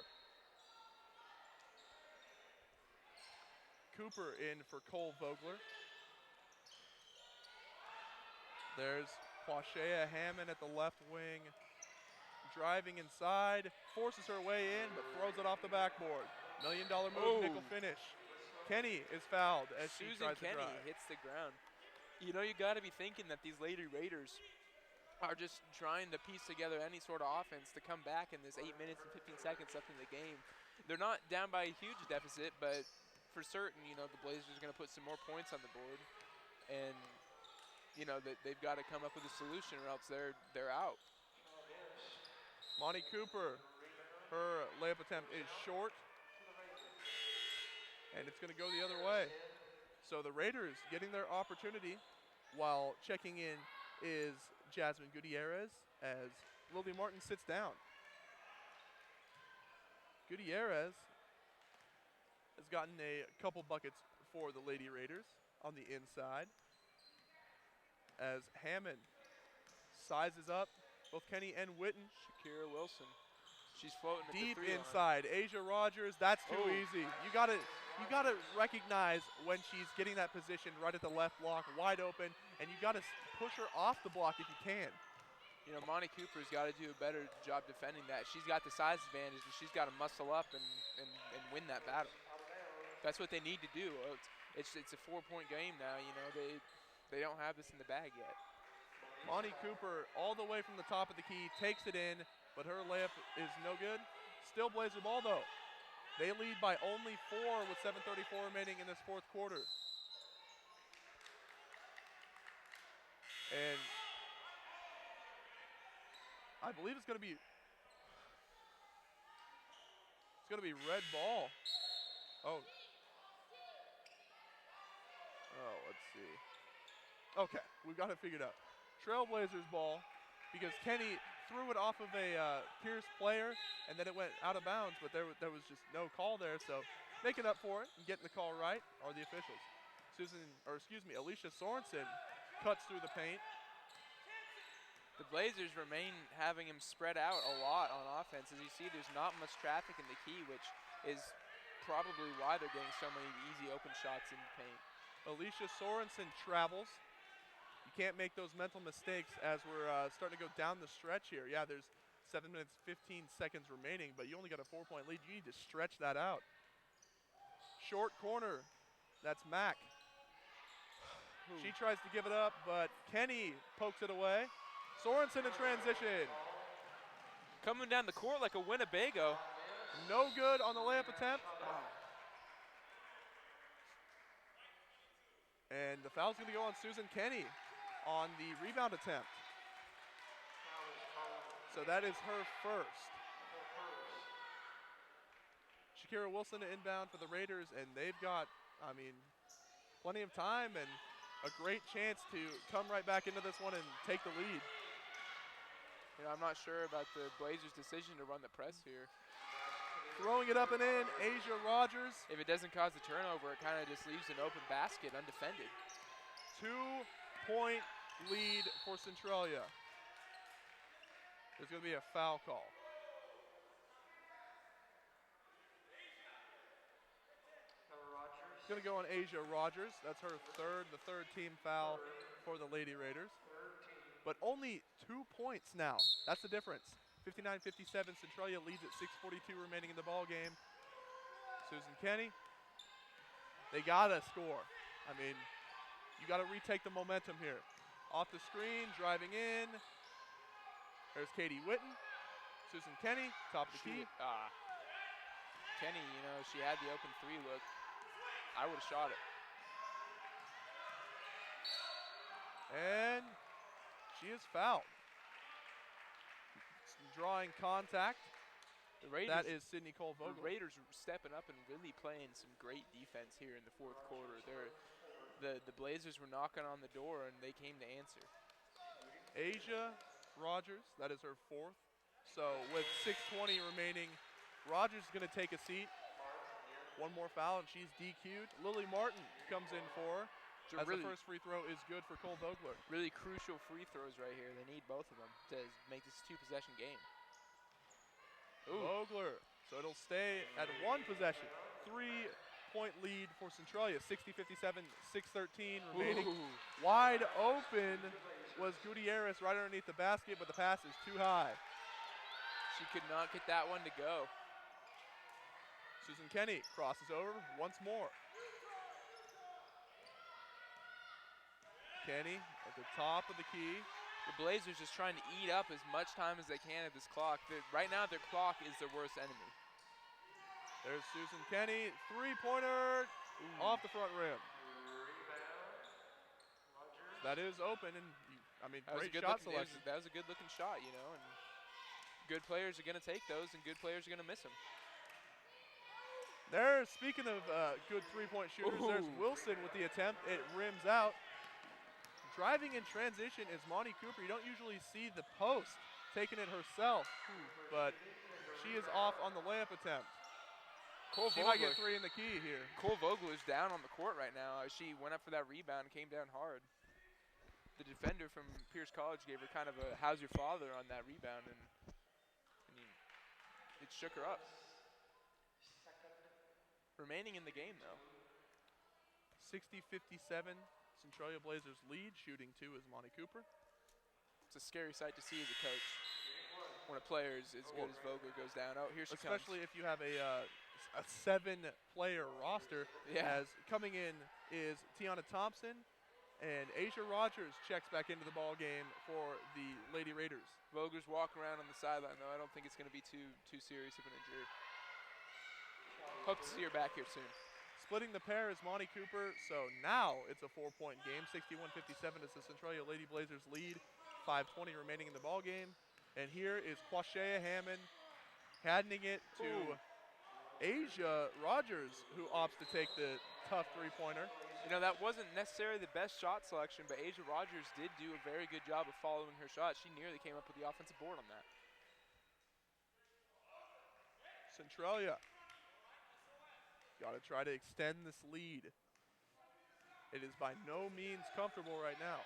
Cooper in for Cole Vogler. There's Quashea Hammond at the left wing, driving inside, forces her way in, but throws it off the backboard. $1 million move, nickel finish. Kenny is fouled as she tries to drive. Susan Kenny hits the ground. You got to be thinking that these Lady Raiders are just trying to piece together any sort of offense to come back in this 8 minutes and 15 seconds left in the game. They're not down by a huge deficit, but for certain, the Blazers are going to put some more points on the board, and they've got to come up with a solution, or else they're out. Monty Cooper, her layup attempt is short, and it's going to go the other way. So the Raiders getting their opportunity, while checking in is Jasmine Gutierrez as Lily Martin sits down. Gutierrez has gotten a couple buckets for the Lady Raiders on the inside, as Hammond sizes up both Kenny and Witten. Shakira Wilson, she's floating at deep the 3 inside. Asia Rogers, that's too easy. You gotta recognize when she's getting that position right at the left block, wide open, and you gotta push her off the block if you can. Monty Cooper's got to do a better job defending that. She's got the size advantage, and she's got to muscle up and win that battle. That's what they need to do. It's a 4-point game now. They don't have this in the bag yet. Monty Cooper all the way from the top of the key, takes it in, but her layup is no good. Still Blazer ball though. They lead by only 4 with 7:34 remaining in this fourth quarter. And I believe it's going to be red ball. Oh, let's see. Okay, we've got it figured out. Trailblazers ball, because Kenny threw it off of a Pierce player, and then it went out of bounds, but there was just no call there. So making up for it and getting the call right are the officials. Alicia Sorensen cuts through the paint. The Blazers remain having him spread out a lot on offense. As you see, there's not much traffic in the key, which is probably why they're getting so many easy open shots in the paint. Alicia Sorensen travels. You can't make those mental mistakes as we're starting to go down the stretch here. Yeah, there's 7 minutes, 15 seconds remaining, but you only got a 4-point lead. You need to stretch that out. Short corner, that's Mack. She tries to give it up, but Kenny pokes it away. Sorensen in transition. Coming down the court like a Winnebago. No good on the layup attempt. And the foul's going to go on Susan Kenny on the rebound attempt. So that is her first. Shakira Wilson inbound for the Raiders, and they've got, plenty of time and a great chance to come right back into this one and take the lead. You know, I'm not sure about the Blazers' decision to run the press here. Throwing it up and in, Asia Rogers. If it doesn't cause a turnover, it kind of just leaves an open basket undefended. 2-point lead for Centralia. There's going to be a foul call. It's going to go on Asia Rogers. That's her the third team foul for the Lady Raiders. But only 2 points now. That's the difference. 59-57, Centralia leads at 6:42 remaining in the ball game. Susan Kenny, they gotta score. You gotta retake the momentum here. Off the screen, driving in. There's Katie Witten. Susan Kenny, top of the key. Kenny, she had the open three look. I would have shot it. And she is fouled. Drawing contact. That is Sydney Cole-Vogel. The Raiders are stepping up and really playing some great defense here in the fourth quarter. The Blazers were knocking on the door, and they came to answer. Asia Rogers, that is her fourth. So with 6:20 remaining, Rogers is going to take a seat. One more foul, and she's DQ'd. Lily Martin comes in for her. As the first free throw is good for Cole Vogler. Really crucial free throws right here. They need both of them to make this a two-possession game. Vogler. So it'll stay at one possession. 3-point lead for Centralia. 60-57, 6:13 remaining. Wide open was Gutierrez right underneath the basket, but the pass is too high. She could not get that one to go. Susan Kenny crosses over once more. Kenny at the top of the key. The Blazers just trying to eat up as much time as they can of this clock. Right now, their clock is their worst enemy. There's Susan Kenny, three-pointer off the front rim. That is open, and great shot selection. That was a good-looking shot, and good players are going to take those, and good players are going to miss them. Speaking of good three-point shooters, there's Wilson with the attempt. It rims out. Driving in transition is Monty Cooper. You don't usually see the post taking it herself, but she is off on the layup attempt. She might get three in the key here. Cole Vogler's down on the court right now. She went up for that rebound and came down hard. The defender from Pierce College gave her kind of a "how's your father" on that rebound, and it shook her up. Remaining in the game, though. 60-57. Centralia Blazers lead. Shooting two is Monty Cooper. It's a scary sight to see as a coach when a player is as good as Vogler goes down. Oh, here she comes. Especially if you have a 7-player roster. Yeah. As coming in is Tiana Thompson, and Asia Rogers checks back into the ball game for the Lady Raiders. Vogler's walking around on the sideline, though. I don't think it's going to be too serious of an injury. Hope to see her back here soon. Splitting the pair is Monty Cooper, so now it's a 4-point game. 61-57 is the Centralia Lady Blazers lead. 5:20 remaining in the ball game. And here is Quashea Hammond handing it to Asia Rogers, who opts to take the tough three-pointer. You know, that wasn't necessarily the best shot selection, but Asia Rogers did do a very good job of following her shot. She nearly came up with the offensive board on that. Centralia got to try to extend this lead. It is by no means comfortable right now.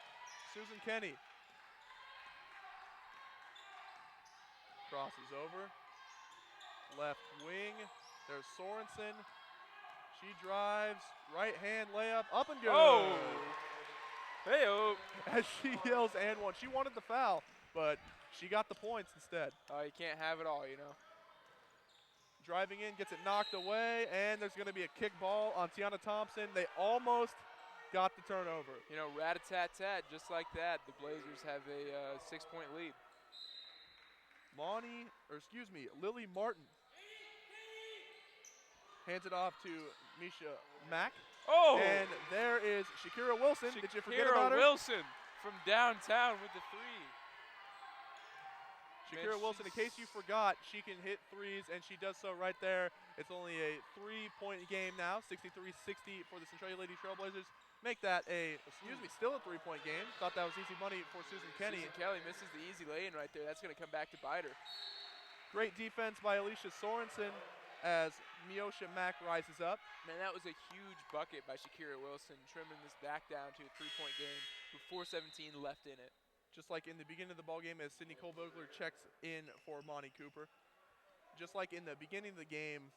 Susan Kenny crosses over. Left wing. There's Sorensen. She drives. Right hand layup. Up and good. Oh! Hey-oh. As she yells and one. She wanted the foul, but she got the points instead. You can't have it all, you know. Driving in, gets it knocked away, and there's going to be a kick ball on Tiana Thompson. They almost got the turnover. You know, rat-a-tat-tat, just like that, the Blazers have a 6-point lead. Lily Martin hands it off to Misha Mack. Oh! And there is Shakira Wilson. Did you forget Shakira about her? Wilson from downtown with the three. Shakira Wilson, in case you forgot, she can hit threes, and she does so right there. It's only a 3-point game now, 63-60 for the Centralia Lady Trailblazers. Make that still a 3-point game. Thought that was easy money for Susan Kenny. Susan Kelly misses the easy lay-in right there. That's going to come back to bite her. Great defense by Alicia Sorensen as Miosha Mack rises up. Man, that was a huge bucket by Shakira Wilson, trimming this back down to a 3-point game with 4:17 left in it. Just like in the beginning of the ballgame as Sydney Colvogler checks in for Monty Cooper. Just like in the beginning of the game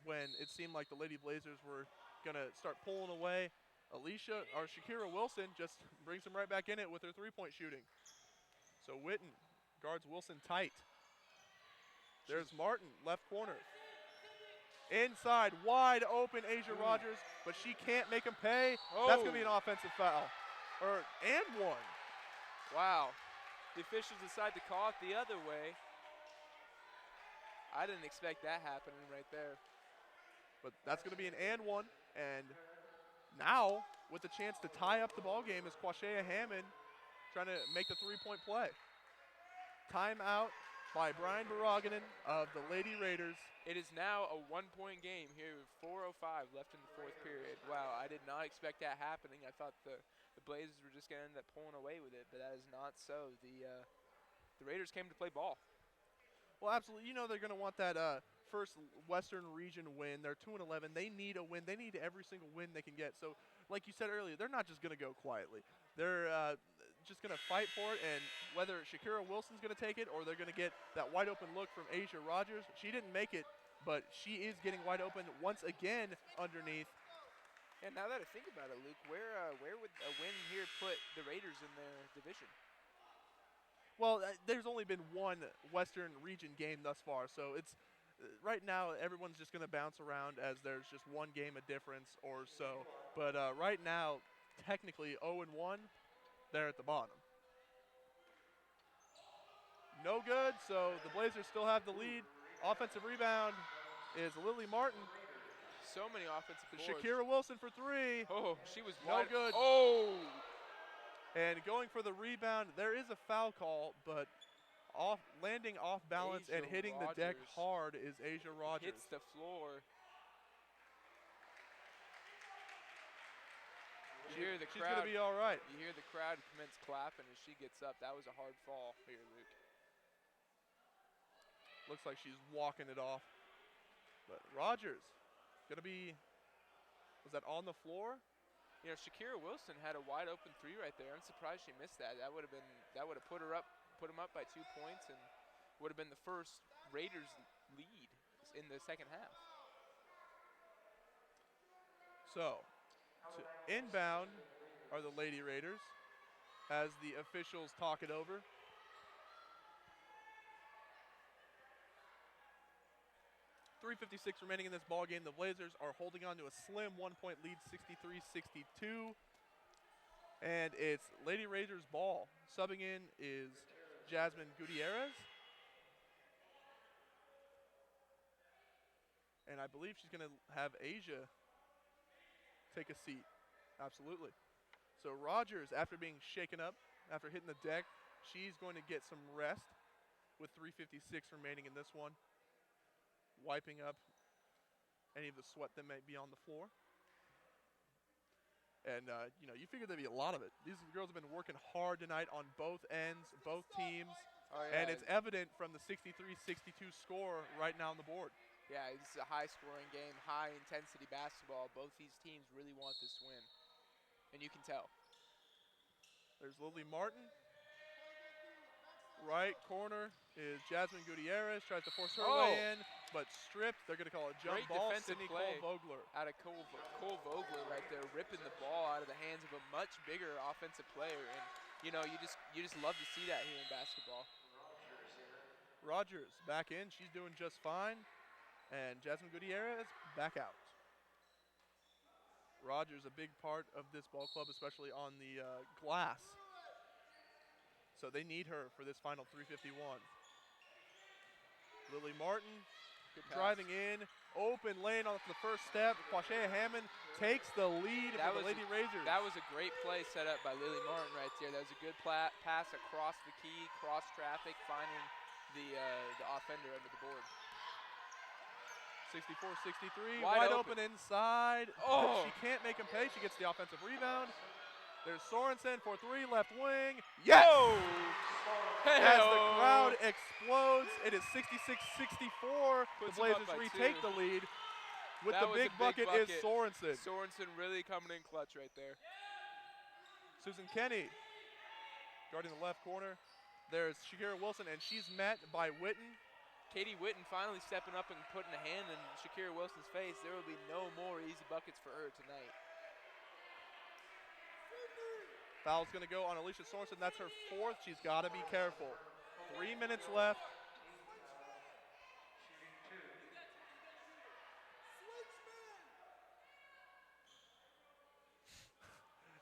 when it seemed like the Lady Blazers were going to start pulling away, Shakira Wilson just brings them right back in it with her 3-point shooting. So Witten guards Wilson tight. There's Martin, left corner. Inside, wide open Asia Rogers, but she can't make him pay. Oh. That's going to be an offensive foul. And one. Wow. The officials decide to call it the other way. I didn't expect that happening right there. But that's going to be an and one. And now, with the chance to tie up the ball game, is Quashea Hammond trying to make the 3-point play. Timeout by Brian Baraganen of the Lady Raiders. It is now a 1-point game here with 4:05 left in the fourth period. Wow, I did not expect that happening. I thought the Blazers were just going to end up pulling away with it, but that is not so. The Raiders came to play ball. Well, absolutely. You know they're going to want that first Western Region win. They're 2-11. They need a win. They need every single win they can get. So, like you said earlier, they're not just going to go quietly. They're just going to fight for it, and whether Shakira Wilson's going to take it or they're going to get that wide open look from Asia Rogers, she didn't make it, but she is getting wide open once again underneath. And now that I think about it, Luke, where would a win here put the Raiders in their division? Well, there's only been one Western Region game thus far, so it's right now everyone's just going to bounce around as there's just one game of difference or so. But right now, technically 0-1, they're at the bottom. No good, so the Blazers still have the lead. Offensive rebound is Lily Martin. So many offensive boards. Shakira Wilson for 3. Oh, she was no wide. good. Oh! And going for the rebound, there is a foul call, but landing off balance Asia and hitting the deck Rogers. hard is Asia Rogers. Hits the floor. You hear the She's crowd. going to be all right. You hear the crowd commence clapping as she gets up. That was a hard fall here, Luke. Looks like she's walking it off. But Rogers going to be, was that on the floor? You know, Shakira Wilson had a wide open 3 right there. I'm surprised she missed that. That would have put them up by 2 points, and would have been the first Raiders lead in the second half. So, to inbound are the Lady Raiders as the officials talk it over. .356 remaining in this ball game. The Blazers are holding on to a slim 1-point lead, 63-62. And it's Lady Raiders ball. Subbing in is Jasmine Gutierrez. And I believe she's going to have Asia take a seat. Absolutely. So Rogers, after being shaken up, after hitting the deck, she's going to get some rest with 3:56 remaining in this one, wiping up any of the sweat that might be on the floor. And, you know, you figure there'd be a lot of it. These girls have been working hard tonight on both ends, both teams. Oh, yeah. And it's evident from the 63-62 score right now on the board. Yeah, this is a high-scoring game, high-intensity basketball. Both these teams really want this win, and you can tell. There's Lily Martin. Right corner is Jasmine Gutierrez. Tries to force her way in, but stripped. They're going to call a jump Great ball. defensive Sydney play Cole-Vogler. Out of Cole Vogler right there, ripping the ball out of the hands of a much bigger offensive player. And, you know, you just love to see that here in basketball. Rogers back in. She's doing just fine. And Jasmine Gutierrez back out. Rogers a big part of this ball club, especially on the glass. So they need her for this final 3:51. Lily Martin driving in, open lane off the first step. Quashea Hammond takes the lead for the Lady Razors. That was a great play set up by Lily Martin right there. That was a good pass across the key, cross traffic, finding the offender under the board. 64-63, Wide open inside. Oh! She can't make him pay. She gets the offensive rebound. There's Sorensen for three, left wing. Yes! Oh! As the crowd explodes, it is 66-64. The Blazers retake the lead. With the big bucket is Sorensen. Sorensen really coming in clutch right there. Susan Kenny guarding the left corner. There's Shakira Wilson, and she's met by Witten. Katie Witten finally stepping up and putting a hand in Shakira Wilson's face. There will be no more easy buckets for her tonight. Foul's going to go on Alicia Sorensen. That's her fourth. She's got to be careful. 3 minutes left.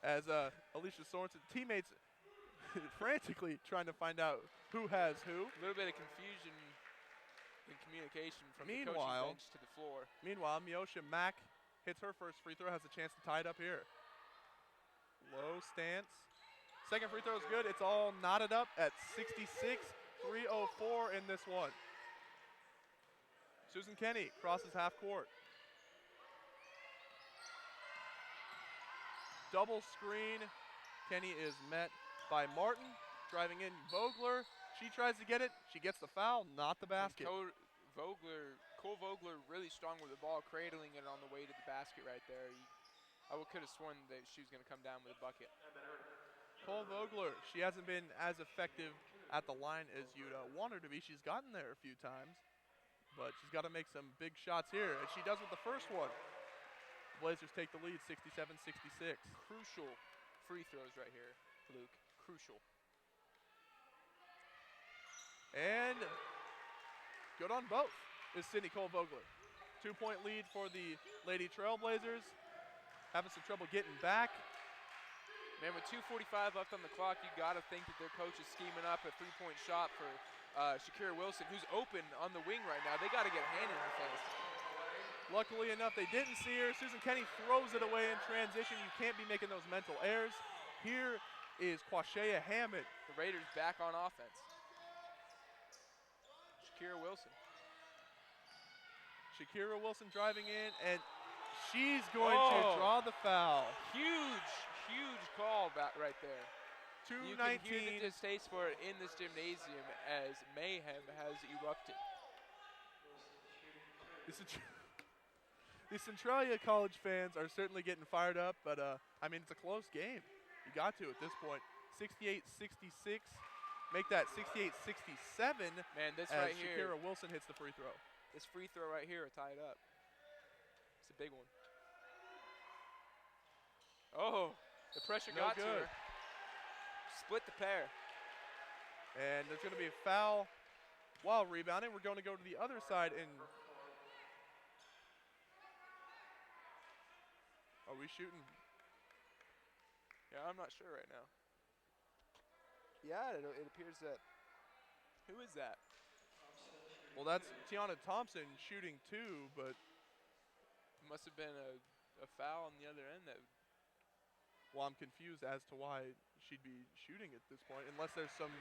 As Alicia Sorensen, teammates frantically trying to find out who has who. A little bit of confusion in communication from the coaching bench to the floor. Meanwhile, Miosha Mack hits her first free throw, has a chance to tie it up here. Low stance. Second free throw is good. It's all knotted up at 66, 3:04 in this one. Susan Kenny crosses half court. Double screen. Kenny is met by Martin. Driving in Vogler. She tries to get it. She gets the foul, not the basket. Cole Vogler really strong with the ball, cradling it on the way to the basket right there. I could have sworn that she was going to come down with a bucket. Cole Vogler, she hasn't been as effective at the line as you'd want her to be. She's gotten there a few times, but she's got to make some big shots here, and she does with the first one. Blazers take the lead, 67-66. Crucial free throws right here, Luke. Crucial. And good on both is Sydney Cole Vogler. 2-point lead for the Lady Trailblazers. Having some trouble getting back. Man, with 2:45 left on the clock, you got to think that their coach is scheming up a three-point shot for Shakira Wilson, who's open on the wing right now. They got to get a hand in her face. Luckily enough, they didn't see her. Susan Kenny throws it away in transition. You can't be making those mental errors. Here is Quashea Hammond. The Raiders back on offense. Shakira Wilson. Shakira Wilson driving in, and she's going to draw the foul. Huge call right there. 2:19. You can hear the distaste for it in this gymnasium as mayhem has erupted. The Centralia College fans are certainly getting fired up, but I mean, it's a close game. You got to at this point. 68-66. Make that 68-67. Man, this as right here. Shakira Wilson hits the free throw. This free throw right here will tie it up. It's a big one. Oh, the pressure got to her. Split the pair. And there's going to be a foul while rebounding. We're going to go to the other side. And are we shooting? Yeah, I'm not sure right now. Yeah, it appears that. Who is that? Well, that's Tiana Thompson shooting two, but it must have been a foul on the other end. Well, I'm confused as to why she'd be shooting at this point, unless there's some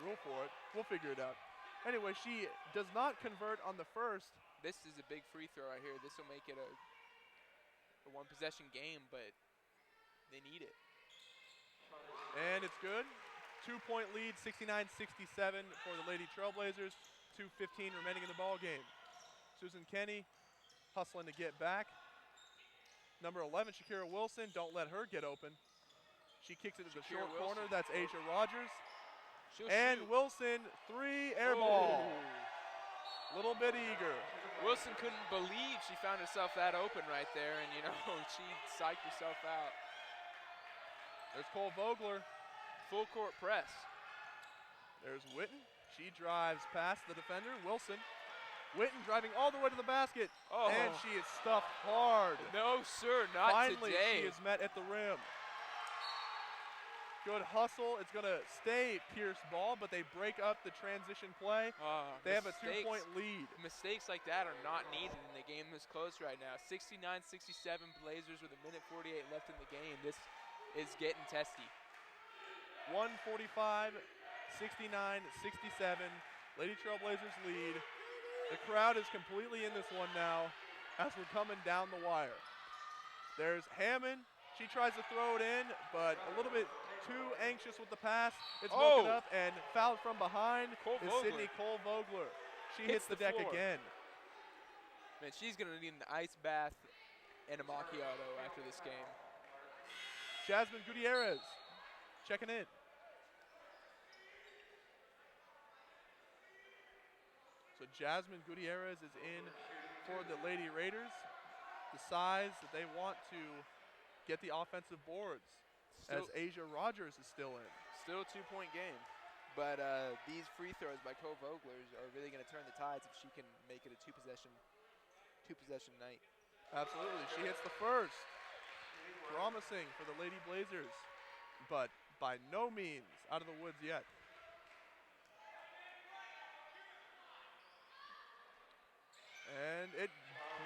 rule for it. We'll figure it out. Anyway, she does not convert on the first. This is a big free throw right here. This will make it a one-possession game, but They need it. And it's good. 2-point lead, 69-67 for the Lady Trailblazers. 2:15 remaining in the ball game. Susan Kenny hustling to get back. Number 11, Shakira Wilson, don't let her get open. She kicks it to the short corner. That's Asia Rogers. And shoot. Wilson, 3, air ball. Little bit eager. Wilson couldn't believe she found herself that open right there, and you know, she psyched herself out. There's Cole Vogler. Full court press. There's Witten. She drives past the defender, Wilson. Witten driving all the way to the basket, and she is stuffed hard. No, sir, not Finally, today. she is met at the rim. Good hustle. It's going to stay Pierce ball, but they break up the transition play. They have a 2-point lead. Mistakes like that are not needed in a game this close right now. 69-67 Blazers with 1:48 left in the game. This is getting testy. 1:45, 69-67. Lady Trailblazers lead. The crowd is completely in this one now as we're coming down the wire. There's Hammond. She tries to throw it in, but a little bit too anxious with the pass. It's broken up, and fouled from behind is Sydney Cole Vogler. She hits the deck again. Man, she's going to need an ice bath and a macchiato after this game. Jasmine Gutierrez checking in. So Jasmine Gutierrez is in for the Lady Raiders. The size that they want to get the offensive boards, as Asia Rogers is still in. Still a 2-point game. But these free throws by Cole Vogler are really going to turn the tides if she can make it a two-possession night. Absolutely. She hits the first. Promising for the Lady Blazers, but by no means out of the woods yet. And it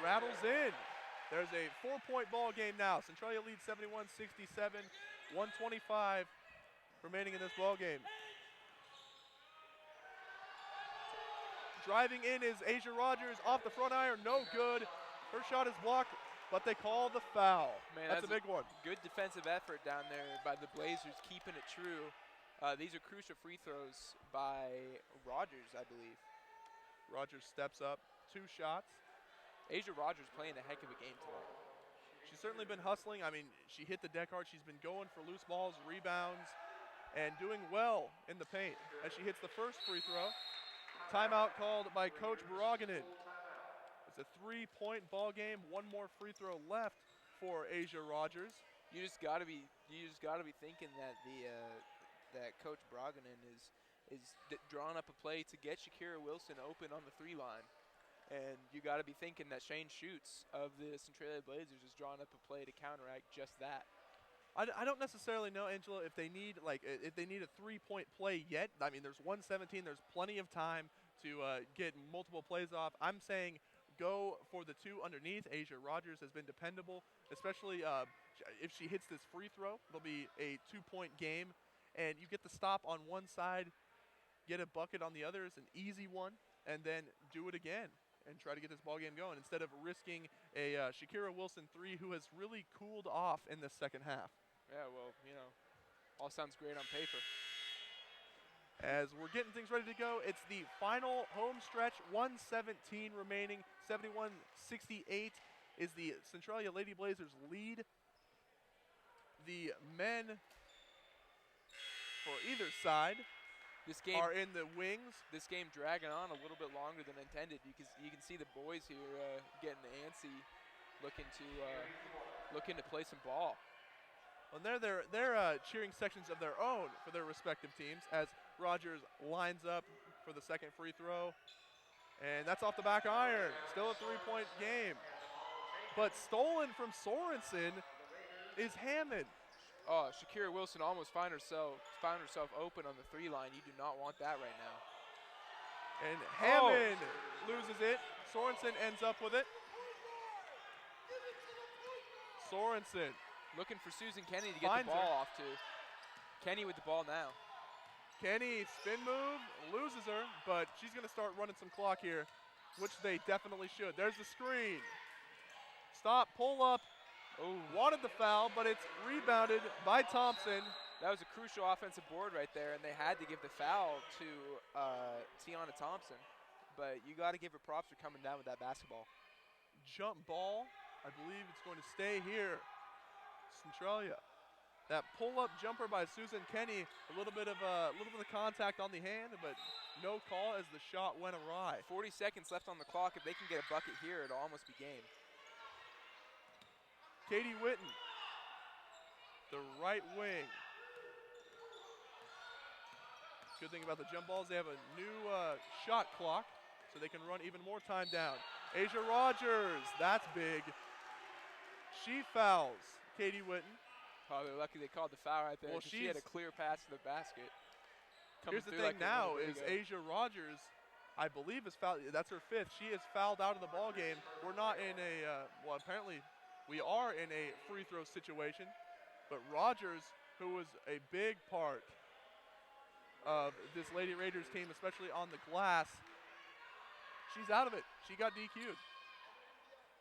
rattles in. There's a 4-point ball game now. Centralia leads 71-67, 1:25 remaining in this ball game. Driving in is Asia Rogers off the front iron, no good. Her shot is blocked, but they call the foul. Man, that's a big one. Good defensive effort down there by the Blazers, keeping it true. These are crucial free throws by Rogers, I believe. Rogers steps up, 2 shots. Asia Rogers playing a heck of a game tonight. She's certainly been hustling. I mean, she hit the deck hard. She's been going for loose balls, rebounds, and doing well in the paint as she hits the first free throw. Timeout called by Coach Baraganen. It's a 3-point ball game. 1 more free throw left for Asia Rogers. You just got to be thinking that that Coach Baraganen is drawing up a play to get Shakira Wilson open on the 3 line. And you got to be thinking that Shane Schutz of the Centralia Blazers is drawing up a play to counteract just that. I don't necessarily know, Angela, if they need a 3-point play yet. I mean, there's 1:17. There's plenty of time to get multiple plays off. I'm saying go for the 2 underneath. Asia Rogers has been dependable, especially if she hits this free throw. It'll be a 2-point game, and you get the stop on one side, get a bucket on the other. It's an easy one, and then do it again and try to get this ball game going instead of risking a Shakira Wilson 3 who has really cooled off in the second half. Yeah, well, you know, all sounds great on paper. As we're getting things ready to go, it's the final home stretch, 1:17 remaining. 71-68 is the Centralia Lady Blazers lead. The men for either side are in the wings. This game dragging on a little bit longer than intended. You can see the boys here getting antsy, looking to play some ball. And they're cheering sections of their own for their respective teams as Rogers lines up for the second free throw. And that's off the back iron. Still a 3-point game. But stolen from Sorensen is Hammond. Oh, Shakira Wilson almost found herself open on the 3 line. You do not want that right now. And Hammond loses it. Sorensen ends up with it. Sorensen. Looking for Susan Kenny to get the ball off to. Kenny with the ball now. Kenny, spin move, loses her, but she's going to start running some clock here, which they definitely should. There's the screen. Stop, pull up, Oh, Wanted the foul, but it's rebounded by Thompson. that was a crucial offensive board right there, and they had to give the foul to Tiana Thompson. But you got to give her props for coming down with that basketball. Jump ball. I believe it's going to stay here. Centralia. That pull-up jumper by Susan Kenny. A little bit of contact on the hand, but no call as the shot went awry. 40 seconds left on the clock. If they can get a bucket here, it'll almost be game. Katie Witten, the right wing. Good thing about the jump balls, they have a new shot clock, so they can run even more time down. Asia Rogers, that's big. She fouls Katie Witten. Oh, they're lucky they called the foul right there. Well, 'cause she had a clear pass to the basket. Coming Here's the through thing like a now little is bit ago. Asia Rogers, I believe, is fouled. That's her fifth. She is fouled out of the ball game. We're not in a, well, apparently we are in a free throw situation. But Rogers, who was a big part of this Lady Raiders team, especially on the glass, she's out of it. She got DQ'd.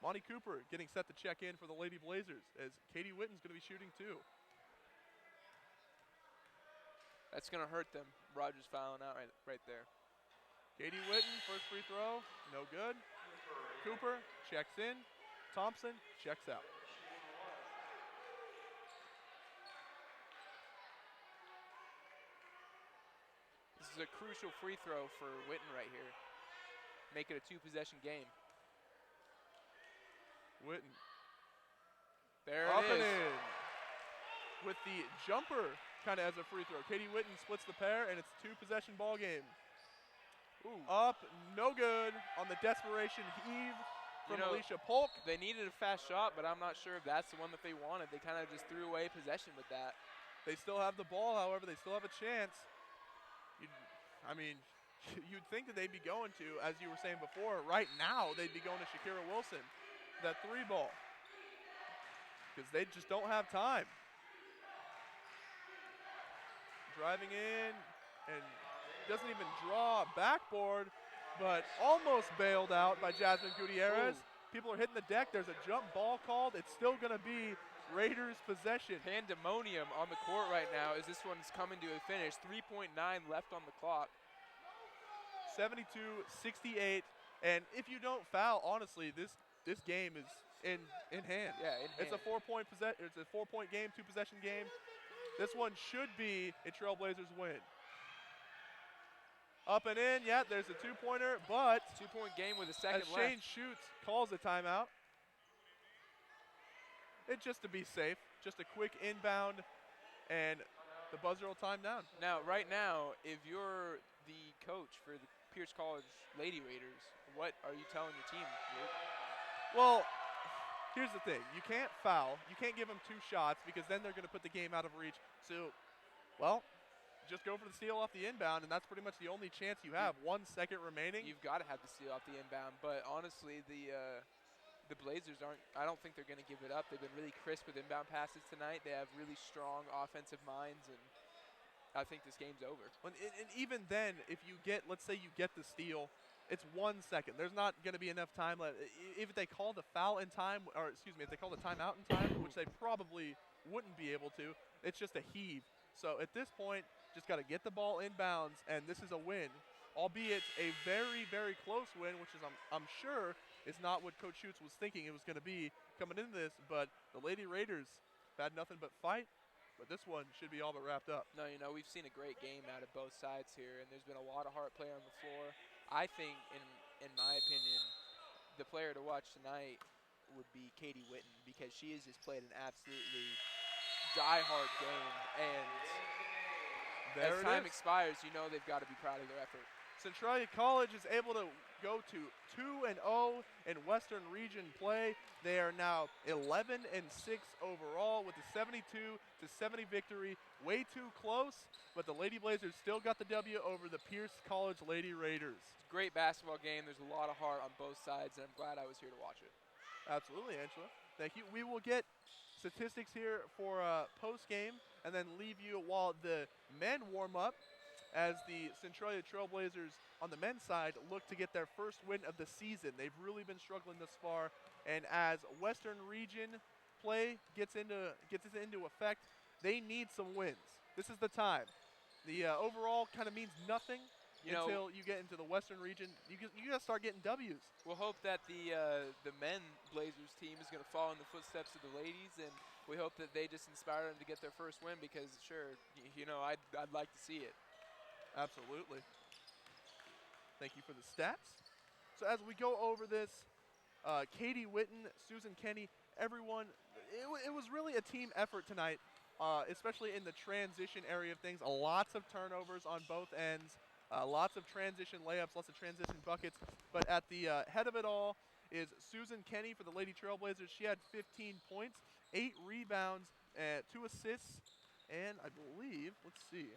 Monty Cooper getting set to check in for the Lady Blazers as Katie Witten's going to be shooting too. That's going to hurt them. Rogers fouling out right there. Katie Witten, first free throw, no good. Cooper checks in. Thompson checks out. This is a crucial free throw for Witten right here. Make it a two-possession game. Witten. There Up it and is. in. With the jumper kind of as a free throw. Katie Witten splits the pair, and it's a two-possession ball game. Ooh. Up, no good on the desperation heave from You know, Alicia Polk. They needed a fast shot, but I'm not sure if that's the one that they wanted. They kind of just threw away possession with that. They still have the ball, however, they still have a chance. You'd think that they'd be going to, as you were saying before, right now they'd be going to Shakira Wilson, that three ball, because they just don't have time. Driving in and doesn't even draw backboard, but almost bailed out by Jasmine Gutierrez. Ooh. People are hitting the deck. There's a jump ball called. It's still going to be Raiders possession. Pandemonium on the court right now as this one's coming to a finish. 3.9 left on the clock. 72-68, and if you don't foul, honestly, this game is in hand. Yeah, It's a four-point game, two-possession game. This one should be a Trailblazers win. Up and in, yeah, there's a two-pointer, but 2-point game with a as second Shane left. Schutz calls a timeout, it's just to be safe, just a quick inbound, and the buzzer will time down. Now, right now, if you're the coach for the Pierce College Lady Raiders, what are you telling your team, Luke? Well, here's the thing. You can't foul. You can't give them two shots because then they're going to put the game out of reach. So, well, just go for the steal off the inbound, and that's pretty much the only chance you have. 1 second remaining. You've got to have the steal off the inbound, but honestly, the Blazers aren't. I don't think they're going to give it up. They've been really crisp with inbound passes tonight. They have really strong offensive minds, and I think this game's over. And even then, if you get, let's say you get the steal, it's 1 second. There's not going to be enough time left. If they call the foul in time, or excuse me, if they call the timeout in time, which they probably wouldn't be able to, it's just a heave. So at this point, just got to get the ball inbounds, and this is a win, albeit a very, very close win, which is I'm sure is not what Coach Schutz was thinking it was going to be coming into this. But the Lady Raiders had nothing but fight. But this one should be all but wrapped up. No, we've seen a great game out of both sides here, and there's been a lot of hard play on the floor. I think, in my opinion, the player to watch tonight would be Katie Witten because she has just played an absolutely die-hard game. And as time expires, they've got to be proud of their effort. Centralia College is able to go to 2-0 in Western Region play. They are now 11-6 overall with a 72-70 victory. Way too close, but the Lady Blazers still got the W over the Pierce College Lady Raiders. It's a great basketball game. There's a lot of heart on both sides, and I'm glad I was here to watch it. Absolutely, Angela. Thank you. We will get statistics here for post-game and then leave you while the men warm up as the Centralia Trailblazers on the men's side look to get their first win of the season. They've really been struggling this far, and as Western Region play gets into effect, they need some wins. This is the time. The overall kind of means nothing You know, until you get into the Western region. You got to start getting W's. we'll hope that the men Blazers team is going to follow in the footsteps of the ladies, and we hope that they just inspire them to get their first win because, sure, you know, I'd like to see it. Absolutely. Thank you for the stats. So as we go over this, Katie Witten, Susan Kenny, everyone, it was really a team effort tonight, especially in the transition area of things. Lots of turnovers on both ends, lots of transition layups, lots of transition buckets. But at the head of it all is Susan Kenny for the Lady Trailblazers. She had 15 points, 8 rebounds, 2 assists, and I believe, let's see,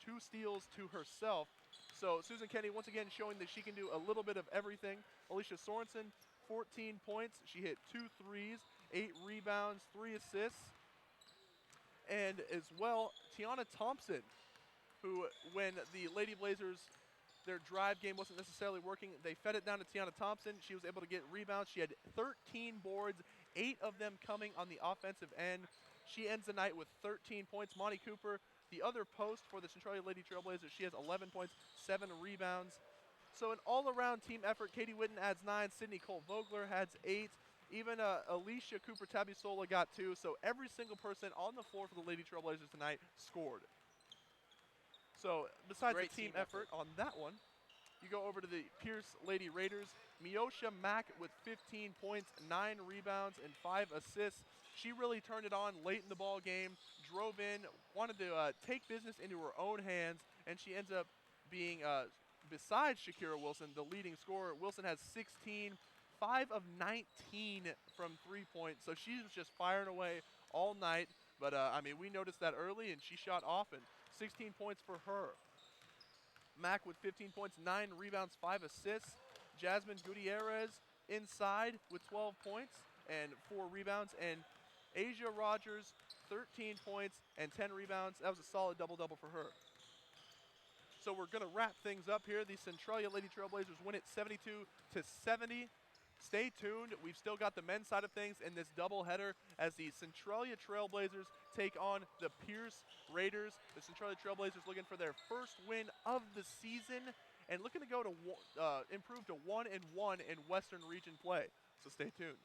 2 steals to herself. So Susan Kenny once again showing that she can do a little bit of everything. Alicia Sorensen, 14 points. She hit 2 threes, 8 rebounds, 3 assists. And as well, Tiana Thompson, who when the Lady Blazers, their drive game wasn't necessarily working, they fed it down to Tiana Thompson. She was able to get rebounds. She had 13 boards, 8 of them coming on the offensive end. She ends the night with 13 points. Monty Cooper, the other post for the Centralia Lady Trailblazers, she has 11 points, 7 rebounds. So an all-around team effort. Katie Witten adds 9. Sydney Cole-Vogler adds 8. Even Alicia Cooper-Tabusola got 2. So every single person on the floor for the Lady Trailblazers tonight scored. So besides Great the team team effort on that one, you go over to the Pierce Lady Raiders. Miosha Mack with 15 points, 9 rebounds, and 5 assists. She really turned it on late in the ball game, drove in, wanted to take business into her own hands, and she ends up being, besides Shakira Wilson, the leading scorer. Wilson has 16, 5 of 19 from three-point, so she was just firing away all night. But, I mean, we noticed that early, and she shot often. 16 points for her. Mack with 15 points, 9 rebounds, 5 assists. Jasmine Gutierrez inside with 12 points and 4 rebounds. And Asia Rogers, 13 points and 10 rebounds. That was a solid double-double for her. So we're going to wrap things up here. The Centralia Lady Trailblazers win it 72-70. Stay tuned. We've still got the men's side of things in this doubleheader as the Centralia Trailblazers take on the Pierce Raiders. The Centralia Trailblazers looking for their first win of the season and looking to go to improve to 1-1 in Western Region play. So stay tuned.